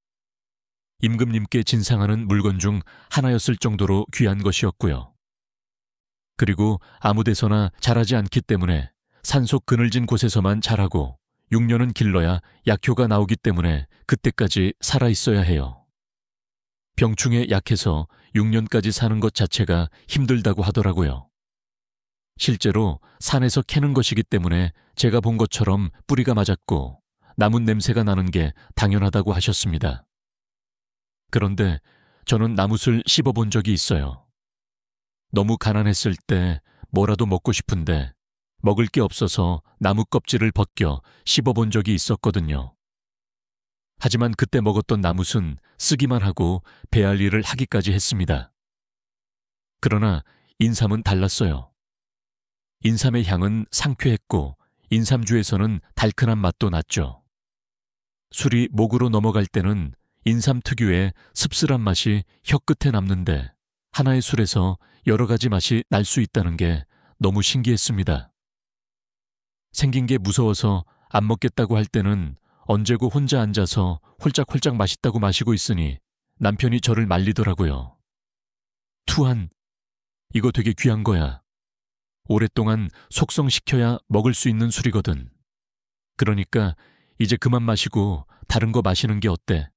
임금님께 진상하는 물건 중 하나였을 정도로 귀한 것이었고요. 그리고 아무 데서나 자라지 않기 때문에 산속 그늘진 곳에서만 자라고 6년은 길러야 약효가 나오기 때문에 그때까지 살아있어야 해요. 병충해 약해서 6년까지 사는 것 자체가 힘들다고 하더라고요. 실제로 산에서 캐는 것이기 때문에 제가 본 것처럼 뿌리가 맞았고 나무 냄새가 나는 게 당연하다고 하셨습니다. 그런데 저는 나뭇을 씹어본 적이 있어요. 너무 가난했을 때 뭐라도 먹고 싶은데 먹을 게 없어서 나무 껍질을 벗겨 씹어본 적이 있었거든요. 하지만 그때 먹었던 나뭇은 쓰기만 하고 배할 일을 하기까지 했습니다. 그러나 인삼은 달랐어요. 인삼의 향은 상쾌했고 인삼주에서는 달큰한 맛도 났죠. 술이 목으로 넘어갈 때는 인삼 특유의 씁쓸한 맛이 혀끝에 남는데 하나의 술에서 여러 가지 맛이 날 수 있다는 게 너무 신기했습니다. 생긴 게 무서워서 안 먹겠다고 할 때는 언제고 혼자 앉아서 홀짝홀짝 맛있다고 마시고 있으니 남편이 저를 말리더라고요. 투한, 이거 되게 귀한 거야. 오랫동안 속성시켜야 먹을 수 있는 술이거든. 그러니까 이제 그만 마시고 다른 거 마시는 게 어때?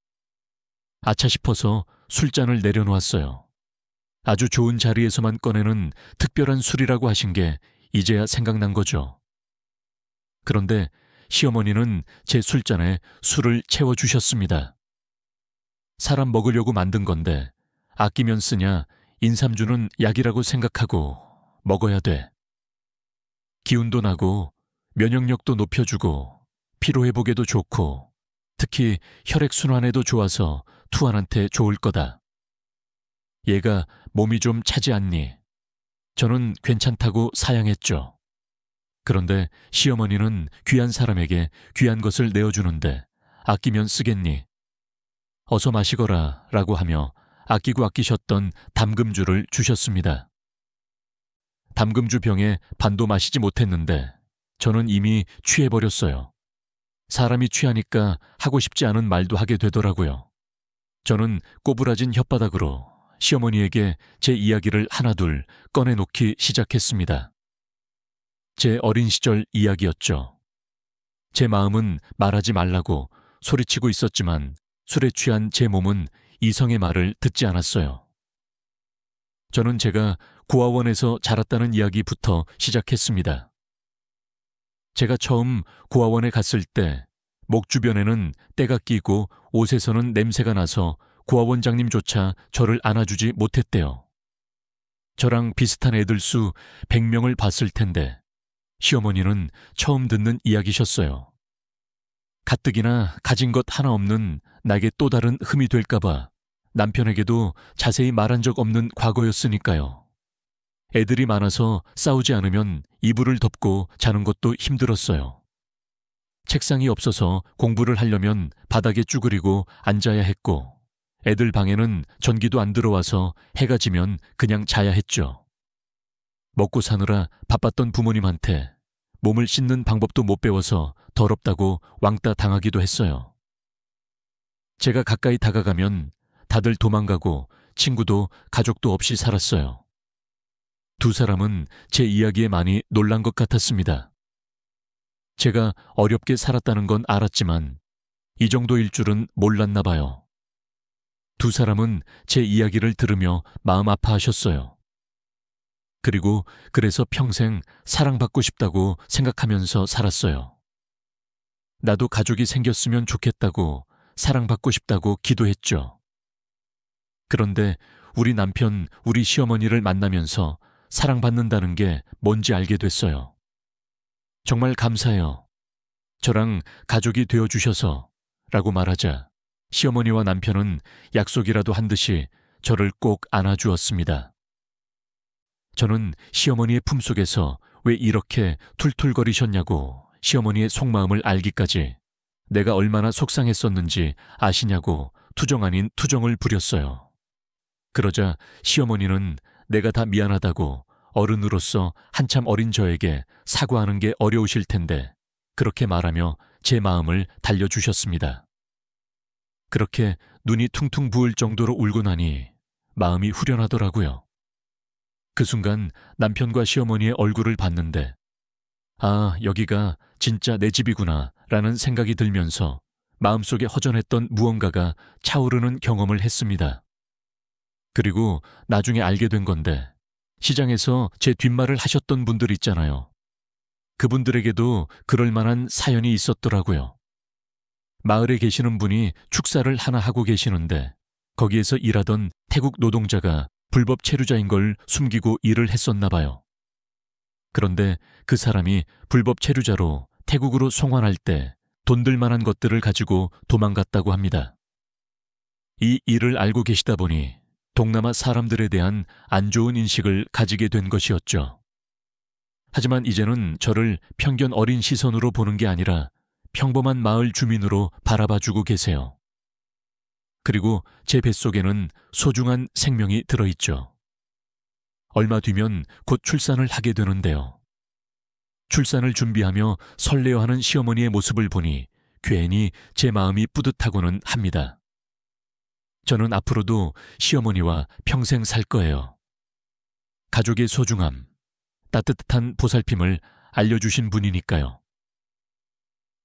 아차 싶어서 술잔을 내려놓았어요. 아주 좋은 자리에서만 꺼내는 특별한 술이라고 하신 게 이제야 생각난 거죠. 그런데 시어머니는 제 술잔에 술을 채워주셨습니다. 사람 먹으려고 만든 건데 아끼면 쓰냐 인삼주는 약이라고 생각하고 먹어야 돼. 기운도 나고 면역력도 높여주고 피로회복에도 좋고 특히 혈액순환에도 좋아서 투안한테 좋을 거다. 얘가 몸이 좀 차지 않니? 저는 괜찮다고 사양했죠. 그런데 시어머니는 귀한 사람에게 귀한 것을 내어주는데 아끼면 쓰겠니? 어서 마시거라 라고 하며 아끼고 아끼셨던 담금주를 주셨습니다. 담금주 병에 반도 마시지 못했는데 저는 이미 취해버렸어요. 사람이 취하니까 하고 싶지 않은 말도 하게 되더라고요. 저는 꼬부라진 혓바닥으로 시어머니에게 제 이야기를 하나둘 꺼내놓기 시작했습니다. 제 어린 시절 이야기였죠. 제 마음은 말하지 말라고 소리치고 있었지만 술에 취한 제 몸은 이성의 말을 듣지 않았어요. 저는 제가 고아원에서 자랐다는 이야기부터 시작했습니다. 제가 처음 고아원에 갔을 때 목 주변에는 때가 끼고 옷에서는 냄새가 나서 고아원장님조차 저를 안아주지 못했대요. 저랑 비슷한 애들 수 100명을 봤을 텐데 시어머니는 처음 듣는 이야기셨어요. 가뜩이나 가진 것 하나 없는 나에게 또 다른 흠이 될까봐 남편에게도 자세히 말한 적 없는 과거였으니까요. 애들이 많아서 싸우지 않으면 이불을 덮고 자는 것도 힘들었어요. 책상이 없어서 공부를 하려면 바닥에 쭈그리고 앉아야 했고 애들 방에는 전기도 안 들어와서 해가 지면 그냥 자야 했죠. 먹고 사느라 바빴던 부모님한테 몸을 씻는 방법도 못 배워서 더럽다고 왕따 당하기도 했어요. 제가 가까이 다가가면 다들 도망가고 친구도 가족도 없이 살았어요. 두 사람은 제 이야기에 많이 놀란 것 같았습니다. 제가 어렵게 살았다는 건 알았지만 이 정도일 줄은 몰랐나 봐요. 두 사람은 제 이야기를 들으며 마음 아파하셨어요. 그리고 그래서 평생 사랑받고 싶다고 생각하면서 살았어요. 나도 가족이 생겼으면 좋겠다고 사랑받고 싶다고 기도했죠. 그런데 우리 남편, 우리 시어머니를 만나면서 사랑받는다는 게 뭔지 알게 됐어요. 정말 감사해요. 저랑 가족이 되어주셔서 라고 말하자 시어머니와 남편은 약속이라도 한 듯이 저를 꼭 안아주었습니다. 저는 시어머니의 품속에서 왜 이렇게 툴툴거리셨냐고 시어머니의 속마음을 알기까지 내가 얼마나 속상했었는지 아시냐고 투정 아닌 투정을 부렸어요. 그러자 시어머니는 내가 다 미안하다고 어른으로서 한참 어린 저에게 사과하는 게 어려우실 텐데 그렇게 말하며 제 마음을 달려주셨습니다. 그렇게 눈이 퉁퉁 부을 정도로 울고 나니 마음이 후련하더라고요. 그 순간 남편과 시어머니의 얼굴을 봤는데 아, 여기가 진짜 내 집이구나 라는 생각이 들면서 마음속에 허전했던 무언가가 차오르는 경험을 했습니다. 그리고 나중에 알게 된 건데 시장에서 제 뒷말을 하셨던 분들 있잖아요. 그분들에게도 그럴 만한 사연이 있었더라고요. 마을에 계시는 분이 축사를 하나 하고 계시는데 거기에서 일하던 태국 노동자가 불법 체류자인 걸 숨기고 일을 했었나 봐요. 그런데 그 사람이 불법 체류자로 태국으로 송환할 때 돈 들 만한 것들을 가지고 도망갔다고 합니다. 이 일을 알고 계시다 보니 동남아 사람들에 대한 안 좋은 인식을 가지게 된 것이었죠. 하지만 이제는 저를 편견 어린 시선으로 보는 게 아니라 평범한 마을 주민으로 바라봐주고 계세요. 그리고 제 뱃속에는 소중한 생명이 들어있죠. 얼마 뒤면 곧 출산을 하게 되는데요. 출산을 준비하며 설레어하는 시어머니의 모습을 보니 괜히 제 마음이 뿌듯하고는 합니다. 저는 앞으로도 시어머니와 평생 살 거예요. 가족의 소중함, 따뜻한 보살핌을 알려주신 분이니까요.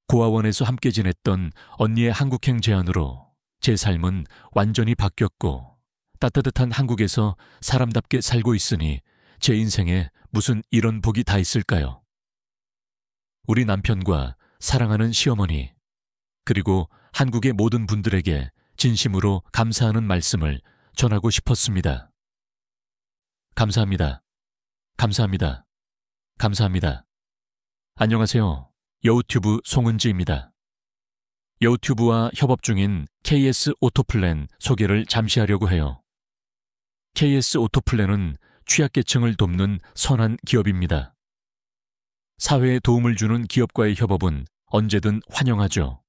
고아원에서 함께 지냈던 언니의 한국행 제안으로 제 삶은 완전히 바뀌었고 따뜻한 한국에서 사람답게 살고 있으니 제 인생에 무슨 이런 복이 다 있을까요? 우리 남편과 사랑하는 시어머니, 그리고 한국의 모든 분들에게 진심으로 감사하는 말씀을 전하고 싶었습니다. 감사합니다. 감사합니다. 감사합니다. 안녕하세요. 여우튜브 송은지입니다. 여우튜브와 협업 중인 KS 오토플랜 소개를 잠시 하려고 해요. KS 오토플랜은 취약계층을 돕는 선한 기업입니다. 사회에 도움을 주는 기업과의 협업은 언제든 환영하죠.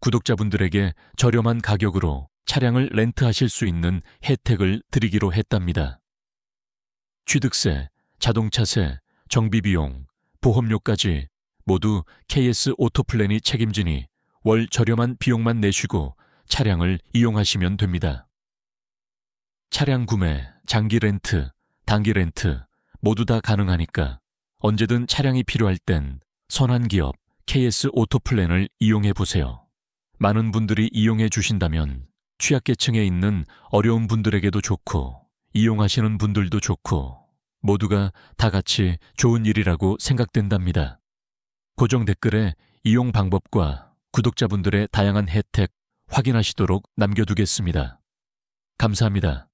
구독자분들에게 저렴한 가격으로 차량을 렌트하실 수 있는 혜택을 드리기로 했답니다. 취득세, 자동차세, 정비비용, 보험료까지 모두 KS 오토플랜이 책임지니 월 저렴한 비용만 내시고 차량을 이용하시면 됩니다. 차량 구매, 장기 렌트, 단기 렌트 모두 다 가능하니까 언제든 차량이 필요할 땐 선한 기업 KS 오토플랜을 이용해 보세요. 많은 분들이 이용해 주신다면 취약계층에 있는 어려운 분들에게도 좋고 이용하시는 분들도 좋고 모두가 다 같이 좋은 일이라고 생각된답니다. 고정 댓글에 이용 방법과 구독자분들의 다양한 혜택 확인하시도록 남겨두겠습니다. 감사합니다.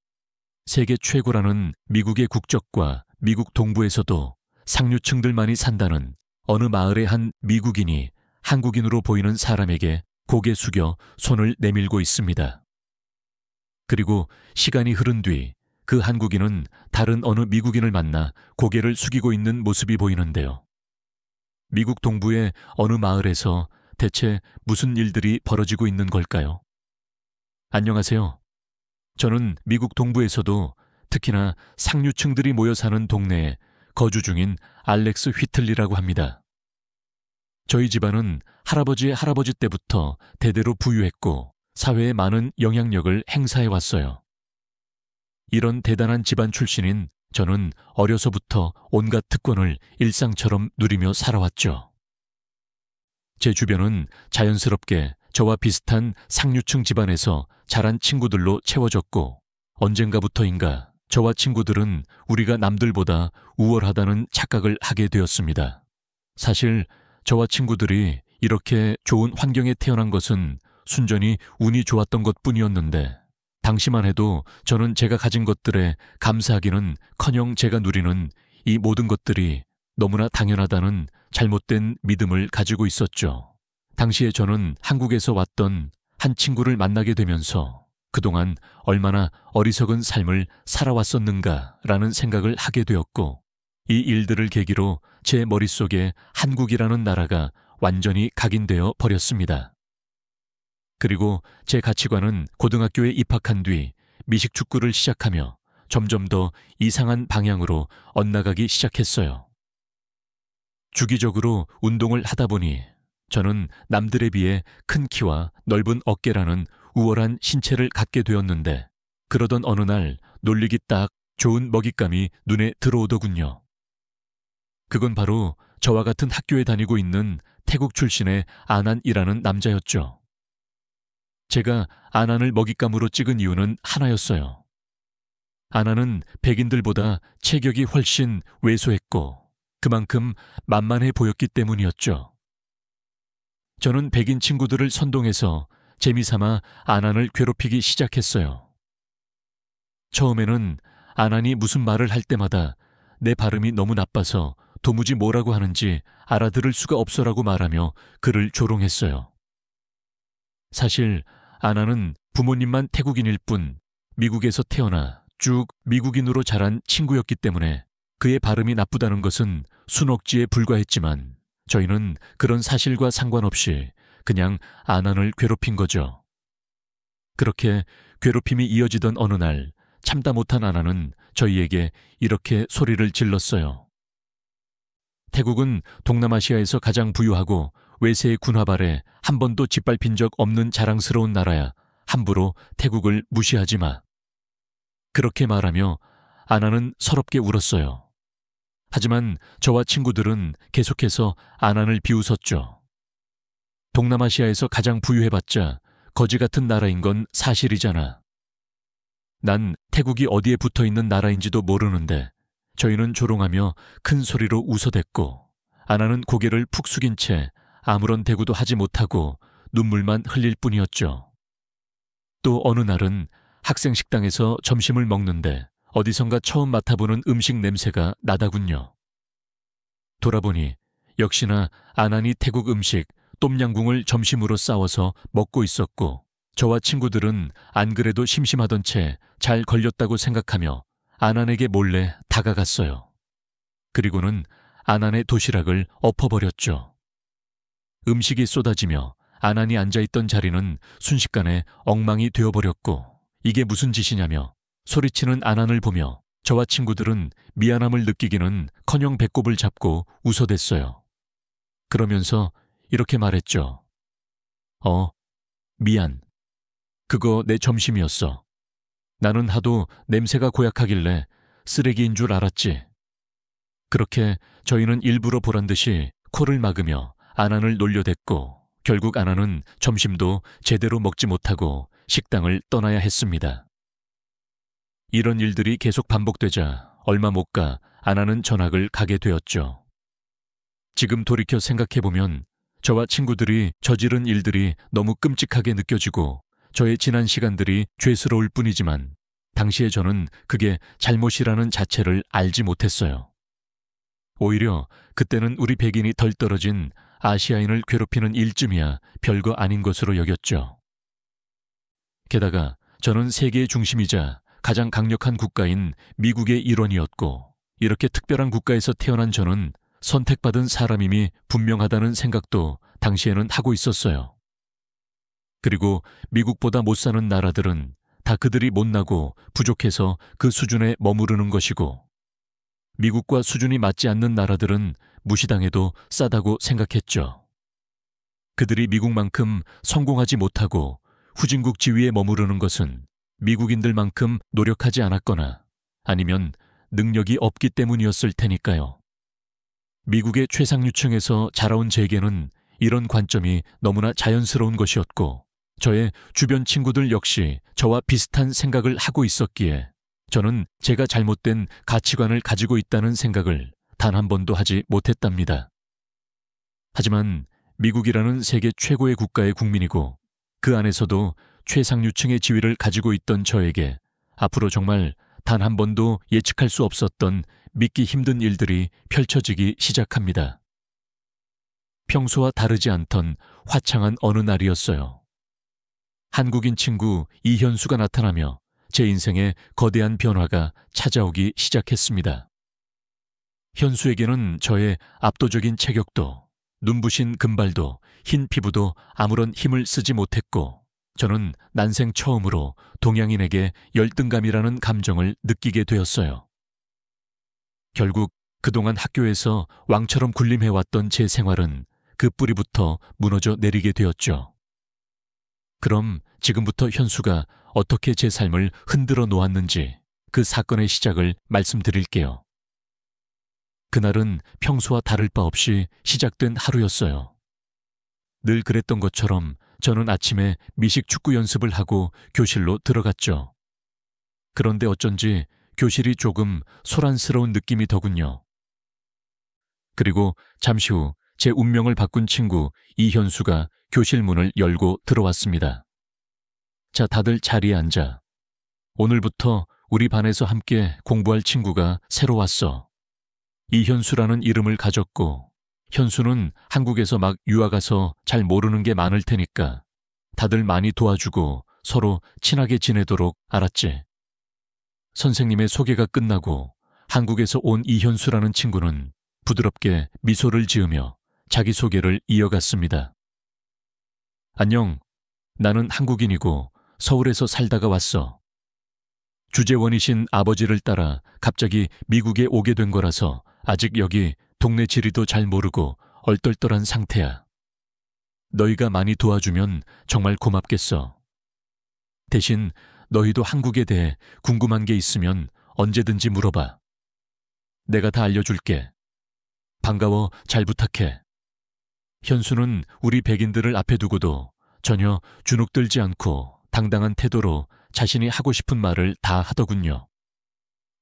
세계 최고라는 미국의 국적과 미국 동부에서도 상류층들만이 산다는 어느 마을의 한 미국인이 한국인으로 보이는 사람에게 고개 숙여 손을 내밀고 있습니다. 그리고 시간이 흐른 뒤 그 한국인은 다른 어느 미국인을 만나 고개를 숙이고 있는 모습이 보이는데요. 미국 동부의 어느 마을에서 대체 무슨 일들이 벌어지고 있는 걸까요? 안녕하세요. 저는 미국 동부에서도 특히나 상류층들이 모여 사는 동네에 거주 중인 알렉스 휘틀리라고 합니다. 저희 집안은 할아버지의 할아버지 때부터 대대로 부유했고 사회에 많은 영향력을 행사해 왔어요. 이런 대단한 집안 출신인 저는 어려서부터 온갖 특권을 일상처럼 누리며 살아왔죠. 제 주변은 자연스럽게 저와 비슷한 상류층 집안에서 자란 친구들로 채워졌고 언젠가부터인가 저와 친구들은 우리가 남들보다 우월하다는 착각을 하게 되었습니다. 사실 저와 친구들이 이렇게 좋은 환경에 태어난 것은 순전히 운이 좋았던 것뿐이었는데 당시만 해도 저는 제가 가진 것들에 감사하기는커녕 제가 누리는 이 모든 것들이 너무나 당연하다는 잘못된 믿음을 가지고 있었죠. 당시에 저는 한국에서 왔던 한 친구를 만나게 되면서 그동안 얼마나 어리석은 삶을 살아왔었는가라는 생각을 하게 되었고 이 일들을 계기로 제 머릿속에 한국이라는 나라가 완전히 각인되어 버렸습니다. 그리고 제 가치관은 고등학교에 입학한 뒤 미식축구를 시작하며 점점 더 이상한 방향으로 엇나가기 시작했어요. 주기적으로 운동을 하다 보니 저는 남들에 비해 큰 키와 넓은 어깨라는 우월한 신체를 갖게 되었는데 그러던 어느 날 놀리기 딱 좋은 먹잇감이 눈에 들어오더군요. 그건 바로 저와 같은 학교에 다니고 있는 태국 출신의 아난이라는 남자였죠. 제가 아난을 먹잇감으로 찍은 이유는 하나였어요. 아난은 백인들보다 체격이 훨씬 왜소했고 그만큼 만만해 보였기 때문이었죠. 저는 백인 친구들을 선동해서 재미삼아 아난을 괴롭히기 시작했어요. 처음에는 아난이 무슨 말을 할 때마다 내 발음이 너무 나빠서 도무지 뭐라고 하는지 알아들을 수가 없어라고 말하며 그를 조롱했어요. 사실 아나는 부모님만 태국인일 뿐 미국에서 태어나 쭉 미국인으로 자란 친구였기 때문에 그의 발음이 나쁘다는 것은 순억지에 불과했지만 저희는 그런 사실과 상관없이 그냥 아난을 괴롭힌 거죠. 그렇게 괴롭힘이 이어지던 어느 날 참다 못한 아나는 저희에게 이렇게 소리를 질렀어요. 태국은 동남아시아에서 가장 부유하고 외세의 군합 아래 한 번도 짓밟힌 적 없는 자랑스러운 나라야. 함부로 태국을 무시하지 마. 그렇게 말하며 아나는 서럽게 울었어요. 하지만 저와 친구들은 계속해서 아난을 비웃었죠. 동남아시아에서 가장 부유해봤자 거지 같은 나라인 건 사실이잖아. 난 태국이 어디에 붙어있는 나라인지도 모르는데 저희는 조롱하며 큰 소리로 웃어댔고 아나는 고개를 푹 숙인 채 아무런 대꾸도 하지 못하고 눈물만 흘릴 뿐이었죠. 또 어느 날은 학생 식당에서 점심을 먹는데 어디선가 처음 맡아보는 음식 냄새가 나다군요. 돌아보니 역시나 아난이 태국 음식 똠양궁을 점심으로 싸워서 먹고 있었고 저와 친구들은 안 그래도 심심하던 채 잘 걸렸다고 생각하며 아난에게 몰래 다가갔어요. 그리고는 아난의 도시락을 엎어버렸죠. 음식이 쏟아지며 아난이 앉아있던 자리는 순식간에 엉망이 되어버렸고 이게 무슨 짓이냐며 소리치는 아난을 보며 저와 친구들은 미안함을 느끼기는커녕 배꼽을 잡고 웃어댔어요. 그러면서 이렇게 말했죠. 미안. 그거 내 점심이었어. 나는 하도 냄새가 고약하길래 쓰레기인 줄 알았지. 그렇게 저희는 일부러 보란 듯이 코를 막으며 아난을 놀려댔고 결국 아난은 점심도 제대로 먹지 못하고 식당을 떠나야 했습니다. 이런 일들이 계속 반복되자 얼마 못 가 아난은 전학을 가게 되었죠. 지금 돌이켜 생각해보면 저와 친구들이 저지른 일들이 너무 끔찍하게 느껴지고 저의 지난 시간들이 죄스러울 뿐이지만 당시에 저는 그게 잘못이라는 자체를 알지 못했어요. 오히려 그때는 우리 백인이 덜 떨어진 아시아인을 괴롭히는 일쯤이야 별거 아닌 것으로 여겼죠. 게다가 저는 세계의 중심이자 가장 강력한 국가인 미국의 일원이었고 이렇게 특별한 국가에서 태어난 저는 선택받은 사람임이 분명하다는 생각도 당시에는 하고 있었어요. 그리고 미국보다 못 사는 나라들은 다 그들이 못나고 부족해서 그 수준에 머무르는 것이고 미국과 수준이 맞지 않는 나라들은 무시당해도 싸다고 생각했죠. 그들이 미국만큼 성공하지 못하고 후진국 지위에 머무르는 것은 미국인들만큼 노력하지 않았거나 아니면 능력이 없기 때문이었을 테니까요. 미국의 최상류층에서 자라온 제게는 이런 관점이 너무나 자연스러운 것이었고 저의 주변 친구들 역시 저와 비슷한 생각을 하고 있었기에 저는 제가 잘못된 가치관을 가지고 있다는 생각을 단 한 번도 하지 못했답니다. 하지만 미국이라는 세계 최고의 국가의 국민이고 그 안에서도 최상류층의 지위를 가지고 있던 저에게 앞으로 정말 단 한 번도 예측할 수 없었던 믿기 힘든 일들이 펼쳐지기 시작합니다. 평소와 다르지 않던 화창한 어느 날이었어요. 한국인 친구 이현수가 나타나며 제 인생에 거대한 변화가 찾아오기 시작했습니다. 현수에게는 저의 압도적인 체격도, 눈부신 금발도, 흰 피부도 아무런 힘을 쓰지 못했고 저는 난생 처음으로 동양인에게 열등감이라는 감정을 느끼게 되었어요. 결국 그동안 학교에서 왕처럼 군림해왔던 제 생활은 그 뿌리부터 무너져 내리게 되었죠. 그럼 지금부터 현수가 어떻게 제 삶을 흔들어 놓았는지 그 사건의 시작을 말씀드릴게요. 그날은 평소와 다를 바 없이 시작된 하루였어요. 늘 그랬던 것처럼 저는 아침에 미식 축구 연습을 하고 교실로 들어갔죠. 그런데 어쩐지 교실이 조금 소란스러운 느낌이 더군요. 그리고 잠시 후 제 운명을 바꾼 친구 이현수가 교실 문을 열고 들어왔습니다. 자, 다들 자리에 앉아. 오늘부터 우리 반에서 함께 공부할 친구가 새로 왔어. 이현수라는 이름을 가졌고 현수는 한국에서 막 유학 가서 잘 모르는 게 많을 테니까 다들 많이 도와주고 서로 친하게 지내도록 알았지? 선생님의 소개가 끝나고 한국에서 온 이현수라는 친구는 부드럽게 미소를 지으며 자기소개를 이어갔습니다. 안녕, 나는 한국인이고 서울에서 살다가 왔어. 주재원이신 아버지를 따라 갑자기 미국에 오게 된 거라서 아직 여기 동네 지리도 잘 모르고 얼떨떨한 상태야. 너희가 많이 도와주면 정말 고맙겠어. 대신 너희도 한국에 대해 궁금한 게 있으면 언제든지 물어봐. 내가 다 알려줄게. 반가워, 잘 부탁해. 현수는 우리 백인들을 앞에 두고도 전혀 주눅들지 않고 당당한 태도로 자신이 하고 싶은 말을 다 하더군요.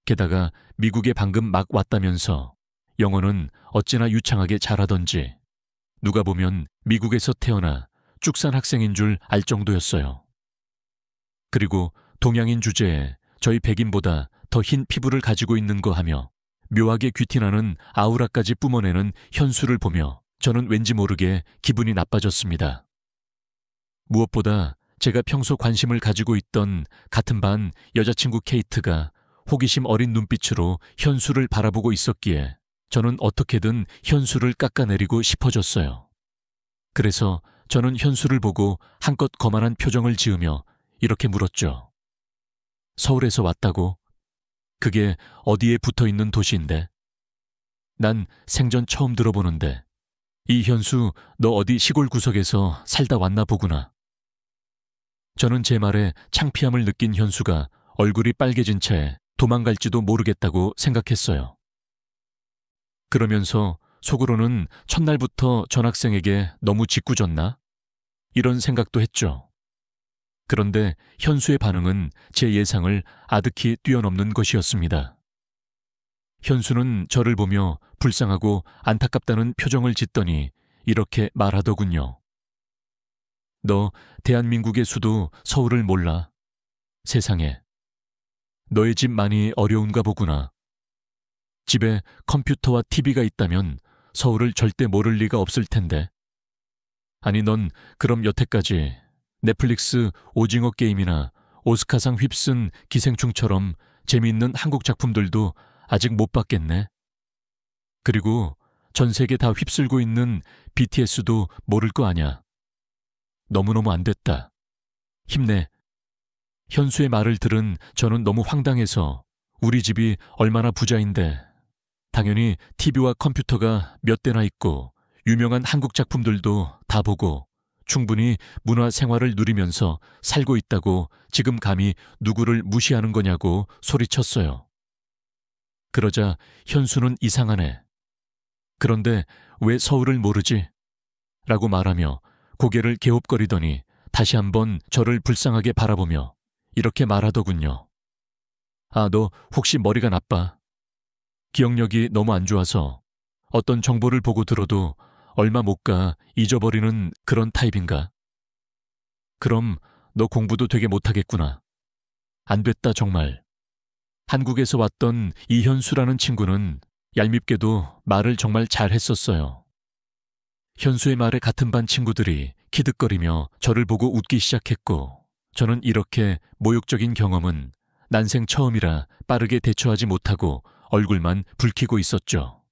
게다가 미국에 방금 막 왔다면서 영어는 어찌나 유창하게 잘하던지 누가 보면 미국에서 태어나 쭉산 학생인 줄 알 정도였어요. 그리고 동양인 주제에 저희 백인보다 더 흰 피부를 가지고 있는 거 하며 묘하게 귀티나는 아우라까지 뿜어내는 현수를 보며 저는 왠지 모르게 기분이 나빠졌습니다. 무엇보다 제가 평소 관심을 가지고 있던 같은 반 여자친구 케이트가 호기심 어린 눈빛으로 현수를 바라보고 있었기에 저는 어떻게든 현수를 깎아내리고 싶어졌어요. 그래서 저는 현수를 보고 한껏 거만한 표정을 지으며 이렇게 물었죠. 서울에서 왔다고? 그게 어디에 붙어있는 도시인데? 난 생전 처음 들어보는데. 이 현수, 너 어디 시골 구석에서 살다 왔나 보구나. 저는 제 말에 창피함을 느낀 현수가 얼굴이 빨개진 채 도망갈지도 모르겠다고 생각했어요. 그러면서 속으로는 첫날부터 전학생에게 너무 짓궂었나? 이런 생각도 했죠. 그런데 현수의 반응은 제 예상을 아득히 뛰어넘는 것이었습니다. 현수는 저를 보며 불쌍하고 안타깝다는 표정을 짓더니 이렇게 말하더군요. 너 대한민국의 수도 서울을 몰라. 세상에. 너의 집 많이 어려운가 보구나. 집에 컴퓨터와 TV가 있다면 서울을 절대 모를 리가 없을 텐데. 아니 넌 그럼 여태까지 넷플릭스 오징어 게임이나 오스카상 휩쓴 기생충처럼 재미있는 한국 작품들도 아직 못 봤겠네. 그리고 전 세계 다 휩쓸고 있는 BTS도 모를 거 아냐. 너무너무 안 됐다. 힘내. 현수의 말을 들은 저는 너무 황당해서 우리 집이 얼마나 부자인데 당연히 TV와 컴퓨터가 몇 대나 있고 유명한 한국 작품들도 다 보고 충분히 문화 생활을 누리면서 살고 있다고 지금 감히 누구를 무시하는 거냐고 소리쳤어요. 그러자 현수는 이상하네. 그런데 왜 서울을 모르지? 라고 말하며 고개를 갸웃거리더니 다시 한번 저를 불쌍하게 바라보며 이렇게 말하더군요. 아, 너 혹시 머리가 나빠? 기억력이 너무 안 좋아서 어떤 정보를 보고 들어도 얼마 못 가 잊어버리는 그런 타입인가? 그럼 너 공부도 되게 못하겠구나. 안 됐다 정말. 한국에서 왔던 이현수라는 친구는 얄밉게도 말을 정말 잘했었어요. 현수의 말에 같은 반 친구들이 키득거리며 저를 보고 웃기 시작했고 저는 이렇게 모욕적인 경험은 난생 처음이라 빠르게 대처하지 못하고 얼굴만 붉히고 있었죠.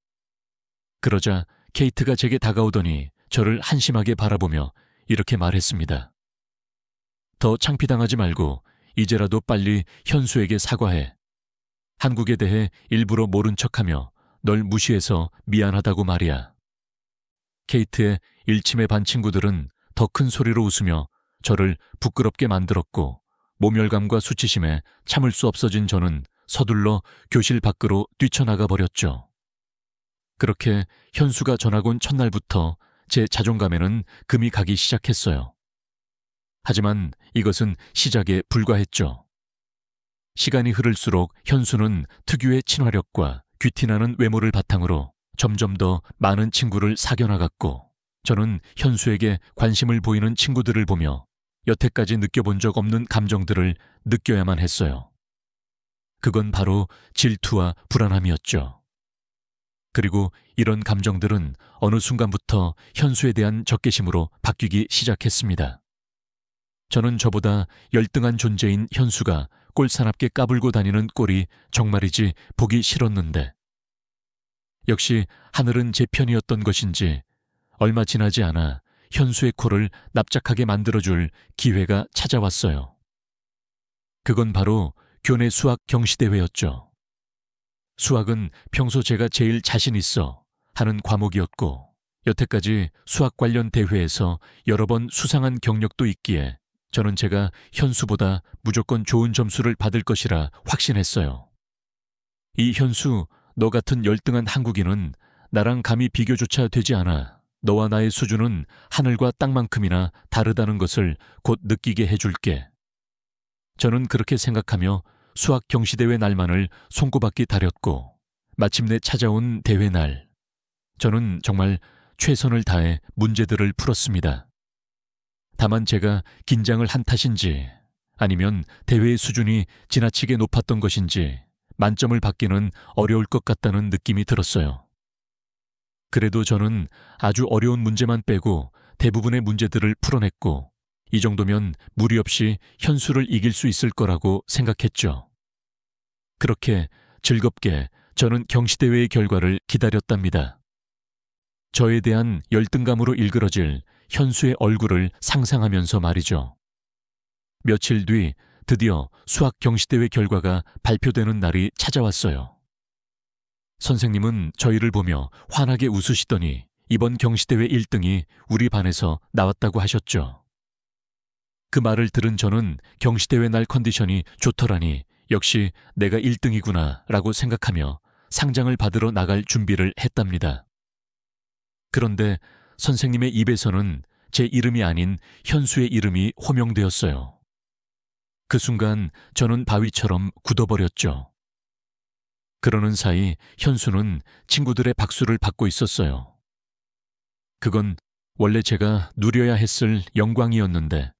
그러자 케이트가 제게 다가오더니 저를 한심하게 바라보며 이렇게 말했습니다. 더 창피당하지 말고 이제라도 빨리 현수에게 사과해. 한국에 대해 일부러 모른 척하며 널 무시해서 미안하다고 말이야. 케이트의 일침의 반 친구들은 더 큰 소리로 웃으며 저를 부끄럽게 만들었고 모멸감과 수치심에 참을 수 없어진 저는 서둘러 교실 밖으로 뛰쳐나가 버렸죠. 그렇게 현수가 전학 온 첫날부터 제 자존감에는 금이 가기 시작했어요. 하지만 이것은 시작에 불과했죠. 시간이 흐를수록 현수는 특유의 친화력과 귀티나는 외모를 바탕으로 점점 더 많은 친구를 사귀어나갔고 저는 현수에게 관심을 보이는 친구들을 보며 여태까지 느껴본 적 없는 감정들을 느껴야만 했어요. 그건 바로 질투와 불안함이었죠. 그리고 이런 감정들은 어느 순간부터 현수에 대한 적개심으로 바뀌기 시작했습니다. 저는 저보다 열등한 존재인 현수가 꼴사납게 까불고 다니는 꼴이 정말이지 보기 싫었는데 역시 하늘은 제 편이었던 것인지 얼마 지나지 않아 현수의 코를 납작하게 만들어줄 기회가 찾아왔어요. 그건 바로 교내 수학 경시대회였죠. 수학은 평소 제가 제일 자신 있어 하는 과목이었고 여태까지 수학 관련 대회에서 여러 번 수상한 경력도 있기에 저는 제가 현수보다 무조건 좋은 점수를 받을 것이라 확신했어요. 이 현수, 너 같은 열등한 한국인은 나랑 감히 비교조차 되지 않아. 너와 나의 수준은 하늘과 땅만큼이나 다르다는 것을 곧 느끼게 해줄게. 저는 그렇게 생각하며 수학 경시대회 날만을 손꼽았기 다렸고 마침내 찾아온 대회 날, 저는 정말 최선을 다해 문제들을 풀었습니다. 다만 제가 긴장을 한 탓인지 아니면 대회의 수준이 지나치게 높았던 것인지 만점을 받기는 어려울 것 같다는 느낌이 들었어요. 그래도 저는 아주 어려운 문제만 빼고 대부분의 문제들을 풀어냈고 이 정도면 무리 없이 현수를 이길 수 있을 거라고 생각했죠. 그렇게 즐겁게 저는 경시대회의 결과를 기다렸답니다. 저에 대한 열등감으로 일그러질 현수의 얼굴을 상상하면서 말이죠. 며칠 뒤 드디어 수학 경시대회 결과가 발표되는 날이 찾아왔어요. 선생님은 저희를 보며 환하게 웃으시더니 이번 경시대회 1등이 우리 반에서 나왔다고 하셨죠. 그 말을 들은 저는 경시대회 날 컨디션이 좋더라니 역시 내가 1등이구나 라고 생각하며 상장을 받으러 나갈 준비를 했답니다. 그런데 선생님의 입에서는 제 이름이 아닌 현수의 이름이 호명되었어요. 그 순간 저는 바위처럼 굳어버렸죠. 그러는 사이 현수는 친구들의 박수를 받고 있었어요. 그건 원래 제가 누려야 했을 영광이었는데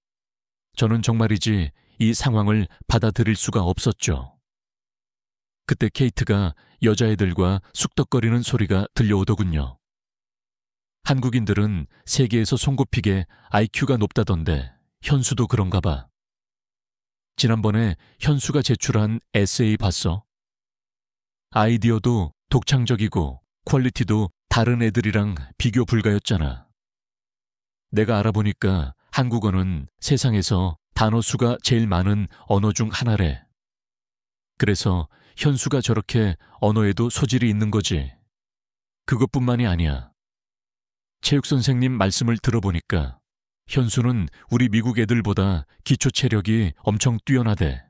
저는 정말이지 이 상황을 받아들일 수가 없었죠. 그때 케이트가 여자애들과 쑥덕거리는 소리가 들려오더군요. 한국인들은 세계에서 손꼽히게 IQ가 높다던데 현수도 그런가 봐. 지난번에 현수가 제출한 에세이 봤어? 아이디어도 독창적이고 퀄리티도 다른 애들이랑 비교 불가였잖아. 내가 알아보니까 한국어는 세상에서 단어 수가 제일 많은 언어 중 하나래. 그래서 현수가 저렇게 언어에도 소질이 있는 거지. 그것뿐만이 아니야. 체육 선생님 말씀을 들어보니까 현수는 우리 미국 애들보다 기초 체력이 엄청 뛰어나대.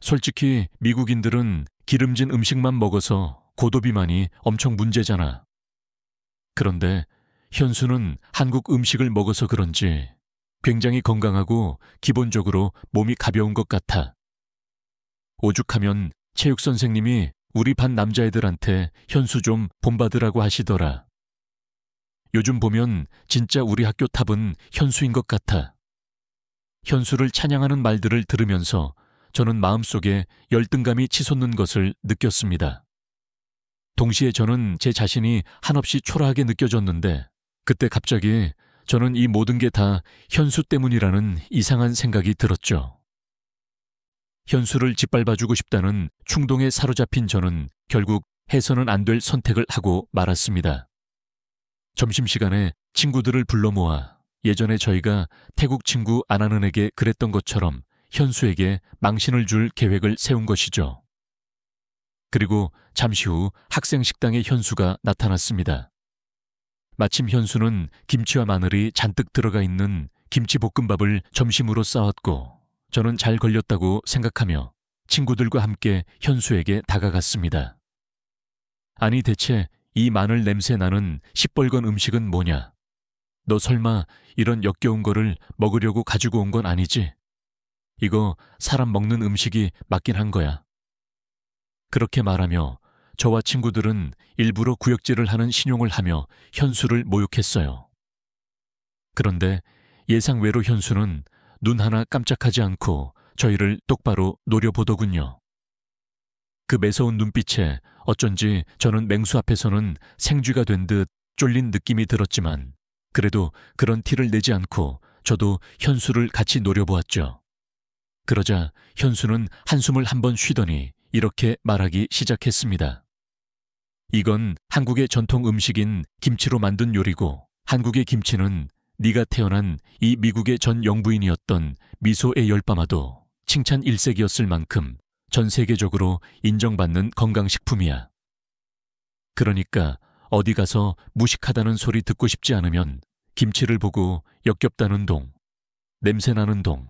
솔직히 미국인들은 기름진 음식만 먹어서 고도비만이 엄청 문제잖아. 그런데 현수는 한국 음식을 먹어서 그런지 굉장히 건강하고 기본적으로 몸이 가벼운 것 같아. 오죽하면 체육 선생님이 우리 반 남자애들한테 현수 좀 본받으라고 하시더라. 요즘 보면 진짜 우리 학교 탑은 현수인 것 같아. 현수를 찬양하는 말들을 들으면서 저는 마음속에 열등감이 치솟는 것을 느꼈습니다. 동시에 저는 제 자신이 한없이 초라하게 느껴졌는데 그때 갑자기 저는 이 모든 게 다 현수 때문이라는 이상한 생각이 들었죠. 현수를 짓밟아주고 싶다는 충동에 사로잡힌 저는 결국 해서는 안 될 선택을 하고 말았습니다. 점심시간에 친구들을 불러 모아 예전에 저희가 태국 친구 안하는에게 그랬던 것처럼 현수에게 망신을 줄 계획을 세운 것이죠. 그리고 잠시 후 학생 식당에 현수가 나타났습니다. 마침 현수는 김치와 마늘이 잔뜩 들어가 있는 김치볶음밥을 점심으로 싸왔고 저는 잘 걸렸다고 생각하며 친구들과 함께 현수에게 다가갔습니다. 아니 대체 이 마늘 냄새 나는 시뻘건 음식은 뭐냐? 너 설마 이런 역겨운 거를 먹으려고 가지고 온 건 아니지? 이거 사람 먹는 음식이 맞긴 한 거야. 그렇게 말하며 저와 친구들은 일부러 구역질을 하는 신용을 하며 현수를 모욕했어요. 그런데 예상외로 현수는 눈 하나 깜짝하지 않고 저희를 똑바로 노려보더군요. 그 매서운 눈빛에 어쩐지 저는 맹수 앞에서는 생쥐가 된 듯 쫄린 느낌이 들었지만 그래도 그런 티를 내지 않고 저도 현수를 같이 노려보았죠. 그러자 현수는 한숨을 한번 쉬더니 이렇게 말하기 시작했습니다. 이건 한국의 전통 음식인 김치로 만든 요리고 한국의 김치는 네가 태어난 이 미국의 전 영부인이었던 미소의 열바마도 칭찬 일색이었을 만큼 전 세계적으로 인정받는 건강식품이야. 그러니까 어디 가서 무식하다는 소리 듣고 싶지 않으면 김치를 보고 역겹다는 동, 냄새나는 동,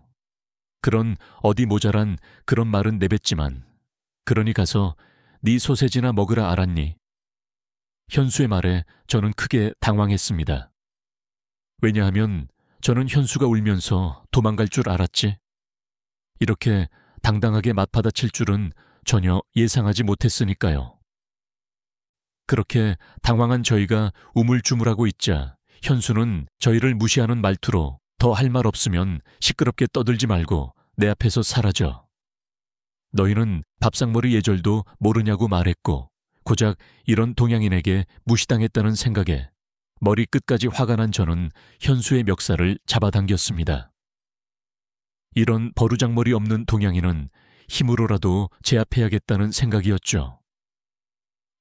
그런 어디 모자란 그런 말은 내뱉지만 그러니 가서 네 소세지나 먹으라 알았니? 현수의 말에 저는 크게 당황했습니다. 왜냐하면 저는 현수가 울면서 도망갈 줄 알았지. 이렇게 당당하게 맞받아칠 줄은 전혀 예상하지 못했으니까요. 그렇게 당황한 저희가 우물쭈물하고 있자 현수는 저희를 무시하는 말투로 더 할 말 없으면 시끄럽게 떠들지 말고 내 앞에서 사라져. 너희는 밥상머리 예절도 모르냐고 말했고 고작 이런 동양인에게 무시당했다는 생각에 머리 끝까지 화가 난 저는 현수의 멱살을 잡아당겼습니다. 이런 버르장머리 없는 동양인은 힘으로라도 제압해야겠다는 생각이었죠.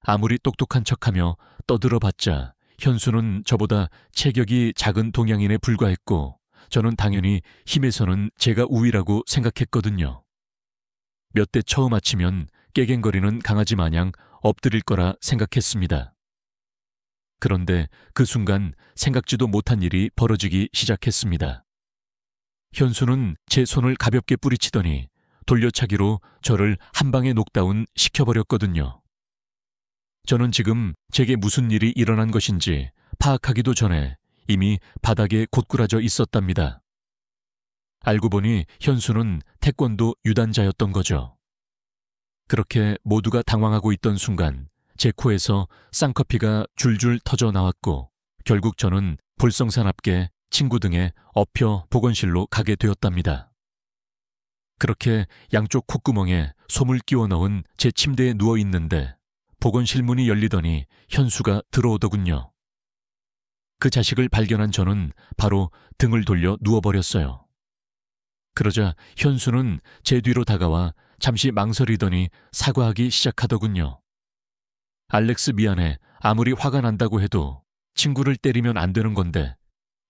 아무리 똑똑한 척하며 떠들어봤자 현수는 저보다 체격이 작은 동양인에 불과했고 저는 당연히 힘에서는 제가 우위라고 생각했거든요. 몇 대 처음 맞히면 깨갱거리는 강아지 마냥 엎드릴 거라 생각했습니다. 그런데 그 순간 생각지도 못한 일이 벌어지기 시작했습니다. 현수는 제 손을 가볍게 뿌리치더니 돌려차기로 저를 한 방에 녹다운 시켜버렸거든요. 저는 지금 제게 무슨 일이 일어난 것인지 파악하기도 전에 이미 바닥에 곧꾸라져 있었답니다. 알고 보니 현수는 태권도 유단자였던 거죠. 그렇게 모두가 당황하고 있던 순간 제 코에서 쌍커피가 줄줄 터져 나왔고 결국 저는 볼성산 앞께 친구 등에 엎혀 보건실로 가게 되었답니다. 그렇게 양쪽 콧구멍에 솜을 끼워 넣은 제 침대에 누워 있는데 보건실 문이 열리더니 현수가 들어오더군요. 그 자식을 발견한 저는 바로 등을 돌려 누워버렸어요. 그러자 현수는 제 뒤로 다가와 잠시 망설이더니 사과하기 시작하더군요. 알렉스 미안해. 아무리 화가 난다고 해도 친구를 때리면 안 되는 건데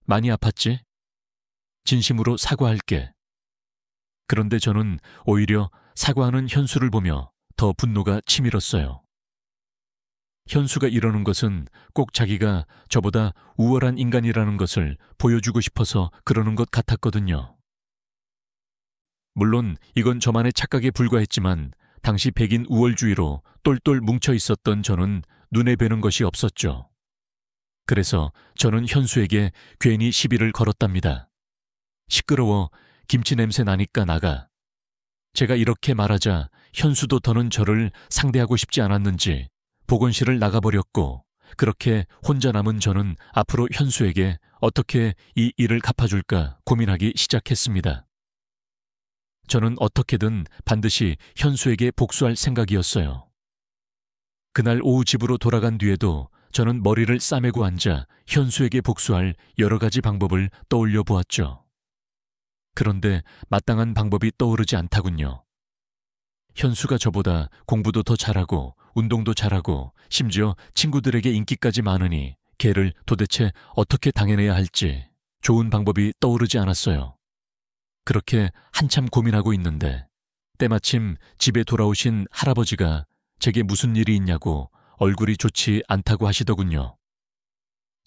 많이 아팠지? 진심으로 사과할게. 그런데 저는 오히려 사과하는 현수를 보며 더 분노가 치밀었어요. 현수가 이러는 것은 꼭 자기가 저보다 우월한 인간이라는 것을 보여주고 싶어서 그러는 것 같았거든요. 물론 이건 저만의 착각에 불과했지만 당시 백인 우월주의로 똘똘 뭉쳐 있었던 저는 눈에 뵈는 것이 없었죠. 그래서 저는 현수에게 괜히 시비를 걸었답니다. 시끄러워. 김치 냄새 나니까 나가. 제가 이렇게 말하자 현수도 더는 저를 상대하고 싶지 않았는지 보건실을 나가버렸고 그렇게 혼자 남은 저는 앞으로 현수에게 어떻게 이 일을 갚아줄까 고민하기 시작했습니다. 저는 어떻게든 반드시 현수에게 복수할 생각이었어요. 그날 오후 집으로 돌아간 뒤에도 저는 머리를 싸매고 앉아 현수에게 복수할 여러 가지 방법을 떠올려 보았죠. 그런데 마땅한 방법이 떠오르지 않다군요. 현수가 저보다 공부도 더 잘하고 운동도 잘하고 심지어 친구들에게 인기까지 많으니 걔를 도대체 어떻게 당해내야 할지 좋은 방법이 떠오르지 않았어요. 그렇게 한참 고민하고 있는데 때마침 집에 돌아오신 할아버지가 제게 무슨 일이 있냐고 얼굴이 좋지 않다고 하시더군요.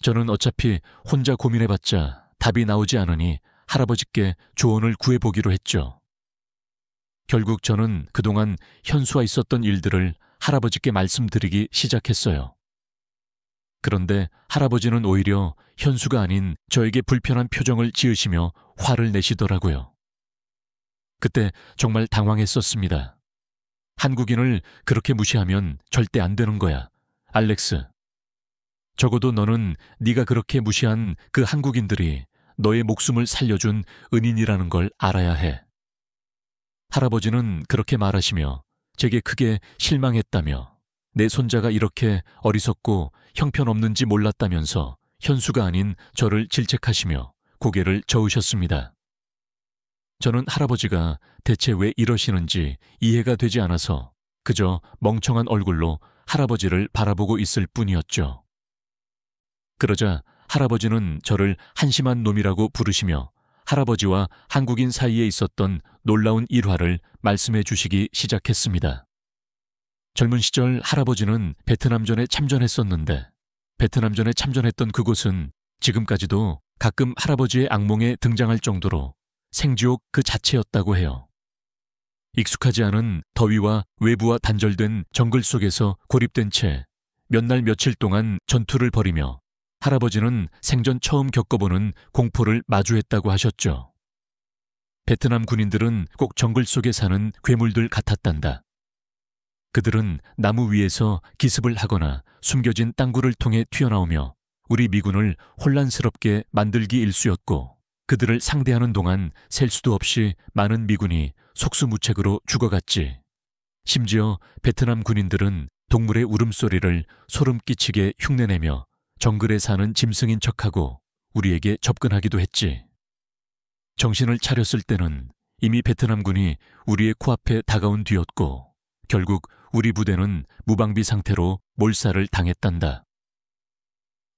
저는 어차피 혼자 고민해봤자 답이 나오지 않으니 할아버지께 조언을 구해보기로 했죠. 결국 저는 그동안 현수와 있었던 일들을 할아버지께 말씀드리기 시작했어요. 그런데 할아버지는 오히려 현수가 아닌 저에게 불편한 표정을 지으시며 화를 내시더라고요. 그때 정말 당황했었습니다. 한국인을 그렇게 무시하면 절대 안 되는 거야, 알렉스. 적어도 너는 네가 그렇게 무시한 그 한국인들이 너의 목숨을 살려준 은인이라는 걸 알아야 해. 할아버지는 그렇게 말하시며 제게 크게 실망했다며 내 손자가 이렇게 어리석고 형편없는지 몰랐다면서 현수가 아닌 저를 질책하시며 고개를 저으셨습니다. 저는 할아버지가 대체 왜 이러시는지 이해가 되지 않아서 그저 멍청한 얼굴로 할아버지를 바라보고 있을 뿐이었죠. 그러자 할아버지는 저를 한심한 놈이라고 부르시며 할아버지와 한국인 사이에 있었던 놀라운 일화를 말씀해 주시기 시작했습니다. 젊은 시절 할아버지는 베트남전에 참전했었는데 베트남전에 참전했던 그곳은 지금까지도 가끔 할아버지의 악몽에 등장할 정도로 생지옥 그 자체였다고 해요. 익숙하지 않은 더위와 외부와 단절된 정글 속에서 고립된 채 몇 날 며칠 동안 전투를 벌이며 할아버지는 생전 처음 겪어보는 공포를 마주했다고 하셨죠. 베트남 군인들은 꼭 정글 속에 사는 괴물들 같았단다. 그들은 나무 위에서 기습을 하거나 숨겨진 땅굴을 통해 튀어나오며 우리 미군을 혼란스럽게 만들기 일쑤였고, 그들을 상대하는 동안 셀 수도 없이 많은 미군이 속수무책으로 죽어갔지. 심지어 베트남 군인들은 동물의 울음소리를 소름 끼치게 흉내내며 정글에 사는 짐승인 척하고 우리에게 접근하기도 했지. 정신을 차렸을 때는 이미 베트남군이 우리의 코앞에 다가온 뒤였고, 결국 우리 부대는 무방비 상태로 몰살을 당했단다.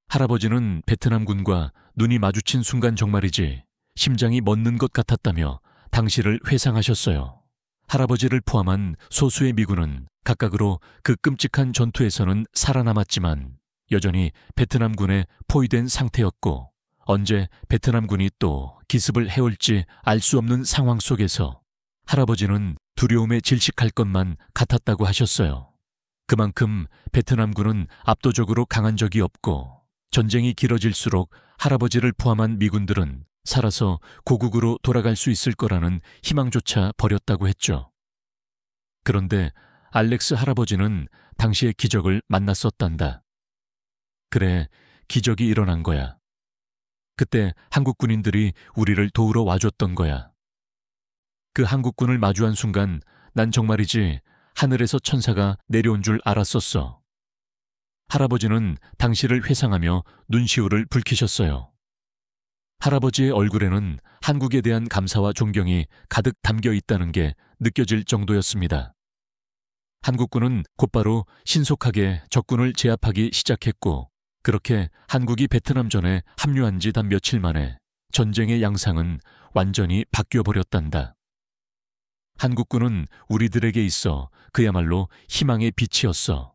할아버지는 베트남군과 눈이 마주친 순간 정말이지 심장이 멎는 것 같았다며 당시를 회상하셨어요. 할아버지를 포함한 소수의 미군은 각각으로 그 끔찍한 전투에서는 살아남았지만 여전히 베트남군에 포위된 상태였고, 언제 베트남군이 또 기습을 해올지 알 수 없는 상황 속에서 할아버지는 두려움에 질식할 것만 같았다고 하셨어요. 그만큼 베트남군은 압도적으로 강한 적이 없고, 전쟁이 길어질수록 할아버지를 포함한 미군들은 살아서 고국으로 돌아갈 수 있을 거라는 희망조차 버렸다고 했죠. 그런데 알렉스 할아버지는 당시의 기적을 만났었단다. 그래, 기적이 일어난 거야. 그때 한국 군인들이 우리를 도우러 와줬던 거야. 그 한국군을 마주한 순간 난 정말이지 하늘에서 천사가 내려온 줄 알았었어. 할아버지는 당시를 회상하며 눈시울을 붉히셨어요. 할아버지의 얼굴에는 한국에 대한 감사와 존경이 가득 담겨 있다는 게 느껴질 정도였습니다. 한국군은 곧바로 신속하게 적군을 제압하기 시작했고, 그렇게 한국이 베트남전에 합류한 지 단 며칠 만에 전쟁의 양상은 완전히 바뀌어버렸단다. 한국군은 우리들에게 있어 그야말로 희망의 빛이었어.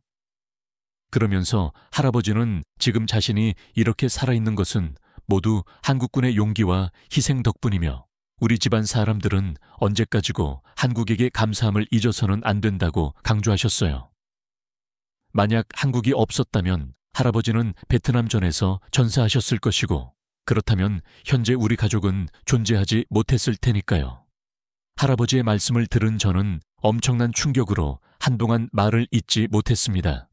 그러면서 할아버지는 지금 자신이 이렇게 살아있는 것은 모두 한국군의 용기와 희생 덕분이며, 우리 집안 사람들은 언제까지고 한국에게 감사함을 잊어서는 안 된다고 강조하셨어요. 만약 한국이 없었다면 할아버지는 베트남전에서 전사하셨을 것이고, 그렇다면 현재 우리 가족은 존재하지 못했을 테니까요. 할아버지의 말씀을 들은 저는 엄청난 충격으로 한동안 말을 잇지 못했습니다.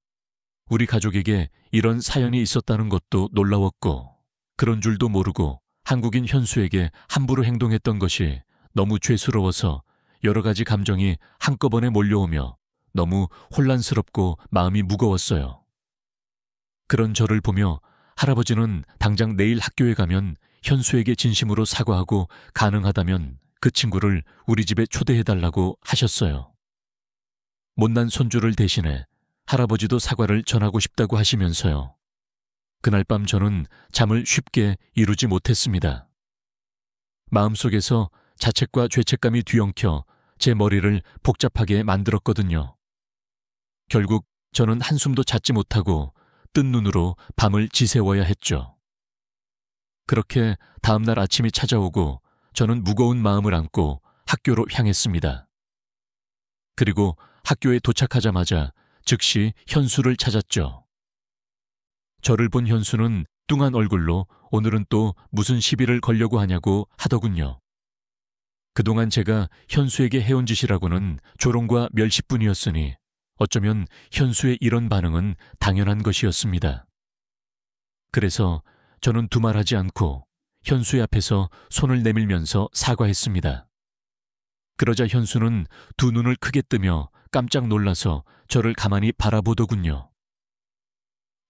우리 가족에게 이런 사연이 있었다는 것도 놀라웠고, 그런 줄도 모르고 한국인 현수에게 함부로 행동했던 것이 너무 죄스러워서 여러 가지 감정이 한꺼번에 몰려오며 너무 혼란스럽고 마음이 무거웠어요. 그런 저를 보며 할아버지는 당장 내일 학교에 가면 현수에게 진심으로 사과하고 가능하다면 그 친구를 우리 집에 초대해달라고 하셨어요. 못난 손주를 대신해 할아버지도 사과를 전하고 싶다고 하시면서요. 그날 밤 저는 잠을 쉽게 이루지 못했습니다. 마음속에서 자책과 죄책감이 뒤엉켜 제 머리를 복잡하게 만들었거든요. 결국 저는 한숨도 잤지 못하고 뜬 눈으로 밤을 지새워야 했죠. 그렇게 다음날 아침이 찾아오고 저는 무거운 마음을 안고 학교로 향했습니다. 그리고 학교에 도착하자마자 즉시 현수를 찾았죠. 저를 본 현수는 뚱한 얼굴로 오늘은 또 무슨 시비를 걸려고 하냐고 하더군요. 그동안 제가 현수에게 해온 짓이라고는 조롱과 멸시뿐이었으니 어쩌면 현수의 이런 반응은 당연한 것이었습니다. 그래서 저는 두말하지 않고 현수의 앞에서 손을 내밀면서 사과했습니다. 그러자 현수는 두 눈을 크게 뜨며 깜짝 놀라서 저를 가만히 바라보더군요.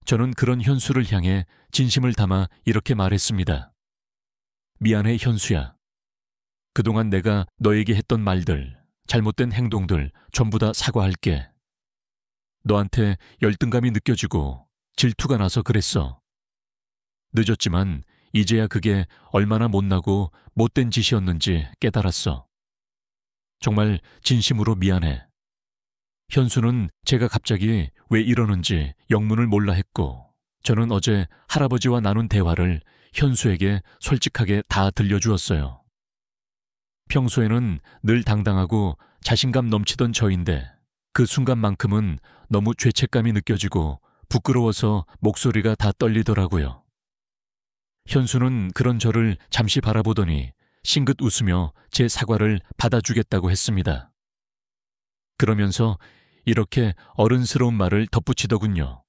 저는 그런 현수를 향해 진심을 담아 이렇게 말했습니다. 미안해, 현수야. 그동안 내가 너에게 했던 말들, 잘못된 행동들 전부 다 사과할게. 너한테 열등감이 느껴지고 질투가 나서 그랬어. 늦었지만 이제야 그게 얼마나 못나고 못된 짓이었는지 깨달았어. 정말 진심으로 미안해. 현수는 제가 갑자기 왜 이러는지 영문을 몰라 했고, 저는 어제 할아버지와 나눈 대화를 현수에게 솔직하게 다 들려주었어요. 평소에는 늘 당당하고 자신감 넘치던 저인데 그 순간만큼은 너무 죄책감이 느껴지고 부끄러워서 목소리가 다 떨리더라고요. 현수는 그런 저를 잠시 바라보더니 싱긋 웃으며 제 사과를 받아주겠다고 했습니다. 그러면서 이렇게 어른스러운 말을 덧붙이더군요.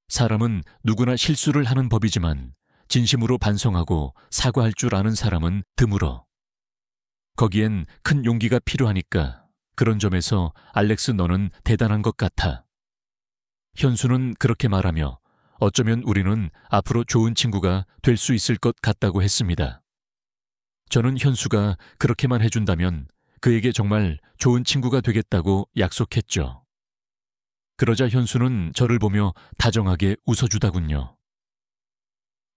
사람은 누구나 실수를 하는 법이지만 진심으로 반성하고 사과할 줄 아는 사람은 드물어. 거기엔 큰 용기가 필요하니까 그런 점에서 알렉스 너는 대단한 것 같아. 현수는 그렇게 말하며 어쩌면 우리는 앞으로 좋은 친구가 될 수 있을 것 같다고 했습니다. 저는 현수가 그렇게만 해준다면 그에게 정말 좋은 친구가 되겠다고 약속했죠. 그러자 현수는 저를 보며 다정하게 웃어주더군요.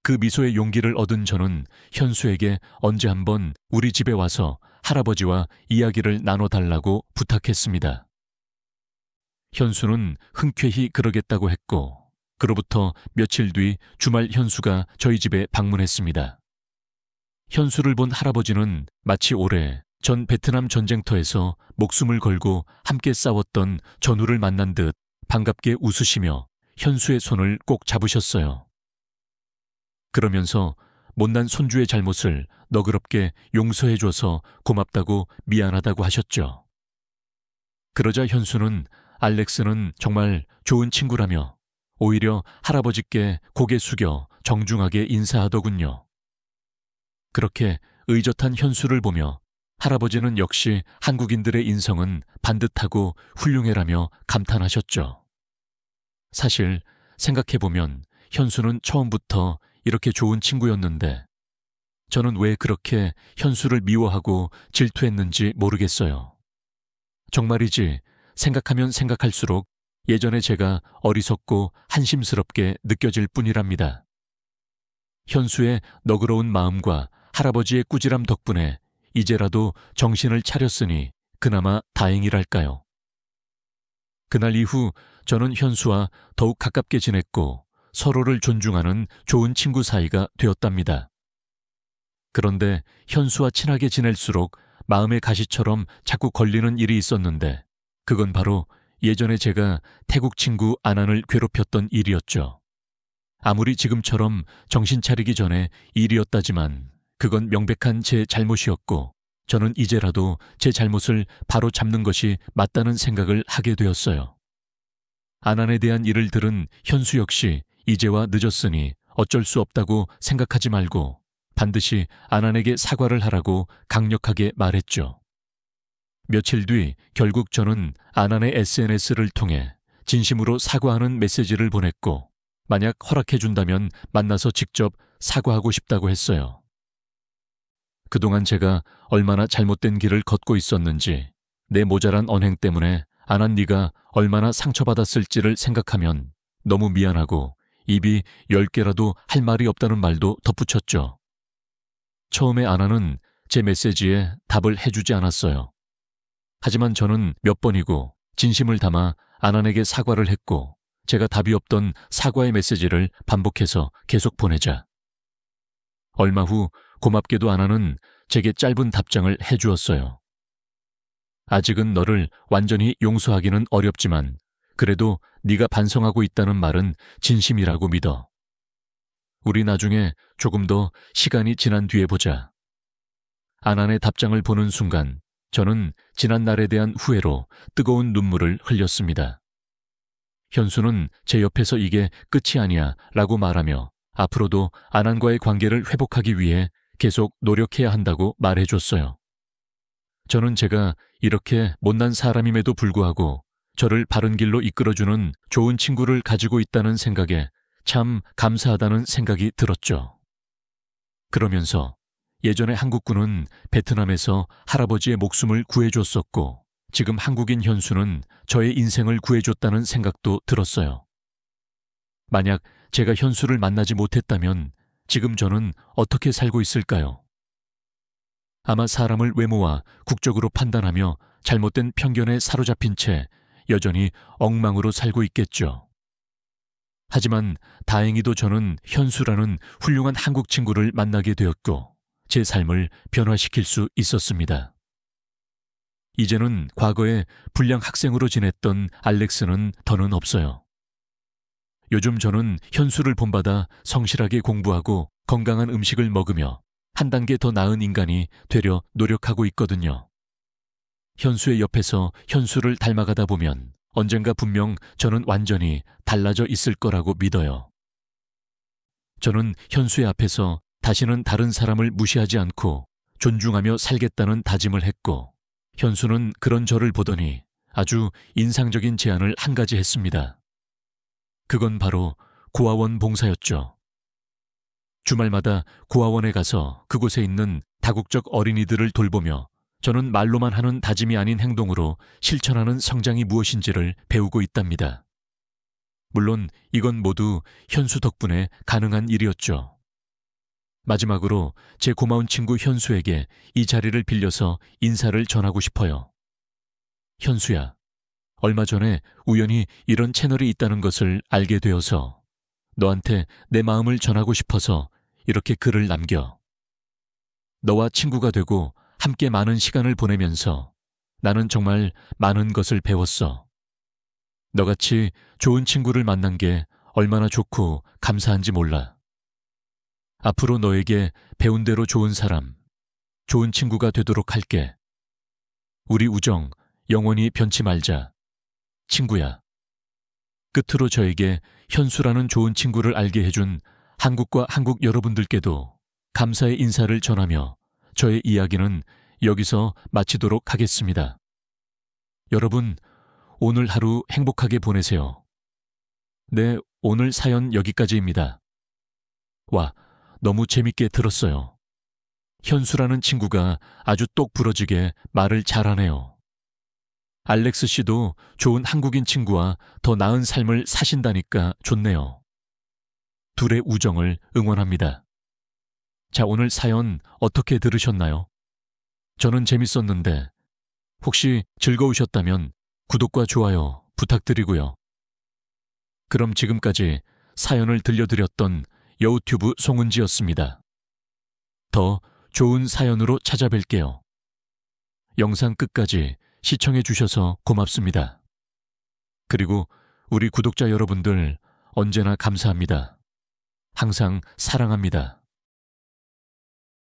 그 미소의 용기를 얻은 저는 현수에게 언제 한번 우리 집에 와서 할아버지와 이야기를 나눠달라고 부탁했습니다. 현수는 흔쾌히 그러겠다고 했고, 그로부터 며칠 뒤 주말 현수가 저희 집에 방문했습니다. 현수를 본 할아버지는 마치 올해 전 베트남 전쟁터에서 목숨을 걸고 함께 싸웠던 전우를 만난 듯 반갑게 웃으시며 현수의 손을 꼭 잡으셨어요. 그러면서 못난 손주의 잘못을 너그럽게 용서해줘서 고맙다고 미안하다고 하셨죠. 그러자 현수는 알렉스는 정말 좋은 친구라며 오히려 할아버지께 고개 숙여 정중하게 인사하더군요. 그렇게 의젓한 현수를 보며 할아버지는 역시 한국인들의 인성은 반듯하고 훌륭해라며 감탄하셨죠. 사실 생각해보면 현수는 처음부터 이렇게 좋은 친구였는데 저는 왜 그렇게 현수를 미워하고 질투했는지 모르겠어요. 정말이지 생각하면 생각할수록 예전에 제가 어리석고 한심스럽게 느껴질 뿐이랍니다. 현수의 너그러운 마음과 할아버지의 꾸지람 덕분에 이제라도 정신을 차렸으니 그나마 다행이랄까요. 그날 이후 저는 현수와 더욱 가깝게 지냈고 서로를 존중하는 좋은 친구 사이가 되었답니다. 그런데 현수와 친하게 지낼수록 마음의 가시처럼 자꾸 걸리는 일이 있었는데 그건 바로 예전에 제가 태국 친구 아난을 괴롭혔던 일이었죠. 아무리 지금처럼 정신 차리기 전에 일이었다지만 그건 명백한 제 잘못이었고 저는 이제라도 제 잘못을 바로 잡는 것이 맞다는 생각을 하게 되었어요. 아난에 대한 일을 들은 현수 역시 이제와 늦었으니 어쩔 수 없다고 생각하지 말고 반드시 아난에게 사과를 하라고 강력하게 말했죠. 며칠 뒤 결국 저는 아난의 SNS를 통해 진심으로 사과하는 메시지를 보냈고 만약 허락해준다면 만나서 직접 사과하고 싶다고 했어요. 그동안 제가 얼마나 잘못된 길을 걷고 있었는지 내 모자란 언행 때문에 아난 네가 얼마나 상처받았을지를 생각하면 너무 미안하고 입이 10개라도 할 말이 없다는 말도 덧붙였죠. 처음에 아난은 제 메시지에 답을 해주지 않았어요. 하지만 저는 몇 번이고 진심을 담아 아난에게 사과를 했고 제가 답이 없던 사과의 메시지를 반복해서 계속 보내자 얼마 후 고맙게도 아난은 제게 짧은 답장을 해주었어요. 아직은 너를 완전히 용서하기는 어렵지만 그래도 네가 반성하고 있다는 말은 진심이라고 믿어. 우리 나중에 조금 더 시간이 지난 뒤에 보자. 아난의 답장을 보는 순간 저는 지난 날에 대한 후회로 뜨거운 눈물을 흘렸습니다. 현수는 제 옆에서 이게 끝이 아니야 라고 말하며 앞으로도 아난과의 관계를 회복하기 위해 계속 노력해야 한다고 말해줬어요. 저는 제가 이렇게 못난 사람임에도 불구하고 저를 바른 길로 이끌어주는 좋은 친구를 가지고 있다는 생각에 참 감사하다는 생각이 들었죠. 그러면서 예전에 한국군은 베트남에서 할아버지의 목숨을 구해줬었고 지금 한국인 현수는 저의 인생을 구해줬다는 생각도 들었어요. 만약 제가 현수를 만나지 못했다면 지금 저는 어떻게 살고 있을까요? 아마 사람을 외모와 국적으로 판단하며 잘못된 편견에 사로잡힌 채 여전히 엉망으로 살고 있겠죠. 하지만 다행히도 저는 현수라는 훌륭한 한국 친구를 만나게 되었고 제 삶을 변화시킬 수 있었습니다. 이제는 과거에 불량 학생으로 지냈던 알렉스는 더는 없어요. 요즘 저는 현수를 본받아 성실하게 공부하고 건강한 음식을 먹으며 한 단계 더 나은 인간이 되려 노력하고 있거든요. 현수의 옆에서 현수를 닮아가다 보면 언젠가 분명 저는 완전히 달라져 있을 거라고 믿어요. 저는 현수의 앞에서 다시는 다른 사람을 무시하지 않고 존중하며 살겠다는 다짐을 했고, 현수는 그런 저를 보더니 아주 인상적인 제안을 한 가지 했습니다. 그건 바로 고아원 봉사였죠. 주말마다 고아원에 가서 그곳에 있는 다국적 어린이들을 돌보며 저는 말로만 하는 다짐이 아닌 행동으로 실천하는 성장이 무엇인지를 배우고 있답니다. 물론 이건 모두 현수 덕분에 가능한 일이었죠. 마지막으로 제 고마운 친구 현수에게 이 자리를 빌려서 인사를 전하고 싶어요. 현수야, 얼마 전에 우연히 이런 채널이 있다는 것을 알게 되어서 너한테 내 마음을 전하고 싶어서 이렇게 글을 남겨. 너와 친구가 되고 함께 많은 시간을 보내면서 나는 정말 많은 것을 배웠어. 너같이 좋은 친구를 만난 게 얼마나 좋고 감사한지 몰라. 앞으로 너에게 배운 대로 좋은 사람, 좋은 친구가 되도록 할게. 우리 우정 영원히 변치 말자. 친구야. 끝으로 저에게 현수라는 좋은 친구를 알게 해준 한국과 한국 여러분들께도 감사의 인사를 전하며 저의 이야기는 여기서 마치도록 하겠습니다. 여러분, 오늘 하루 행복하게 보내세요. 네, 오늘 사연 여기까지입니다. 와, 너무 재밌게 들었어요. 현수라는 친구가 아주 똑 부러지게 말을 잘하네요. 알렉스 씨도 좋은 한국인 친구와 더 나은 삶을 사신다니까 좋네요. 둘의 우정을 응원합니다. 자, 오늘 사연 어떻게 들으셨나요? 저는 재밌었는데 혹시 즐거우셨다면 구독과 좋아요 부탁드리고요. 그럼 지금까지 사연을 들려드렸던 여우튜브 송은지였습니다. 더 좋은 사연으로 찾아뵐게요. 영상 끝까지 시청해 주셔서 고맙습니다. 그리고 우리 구독자 여러분들 언제나 감사합니다. 항상 사랑합니다.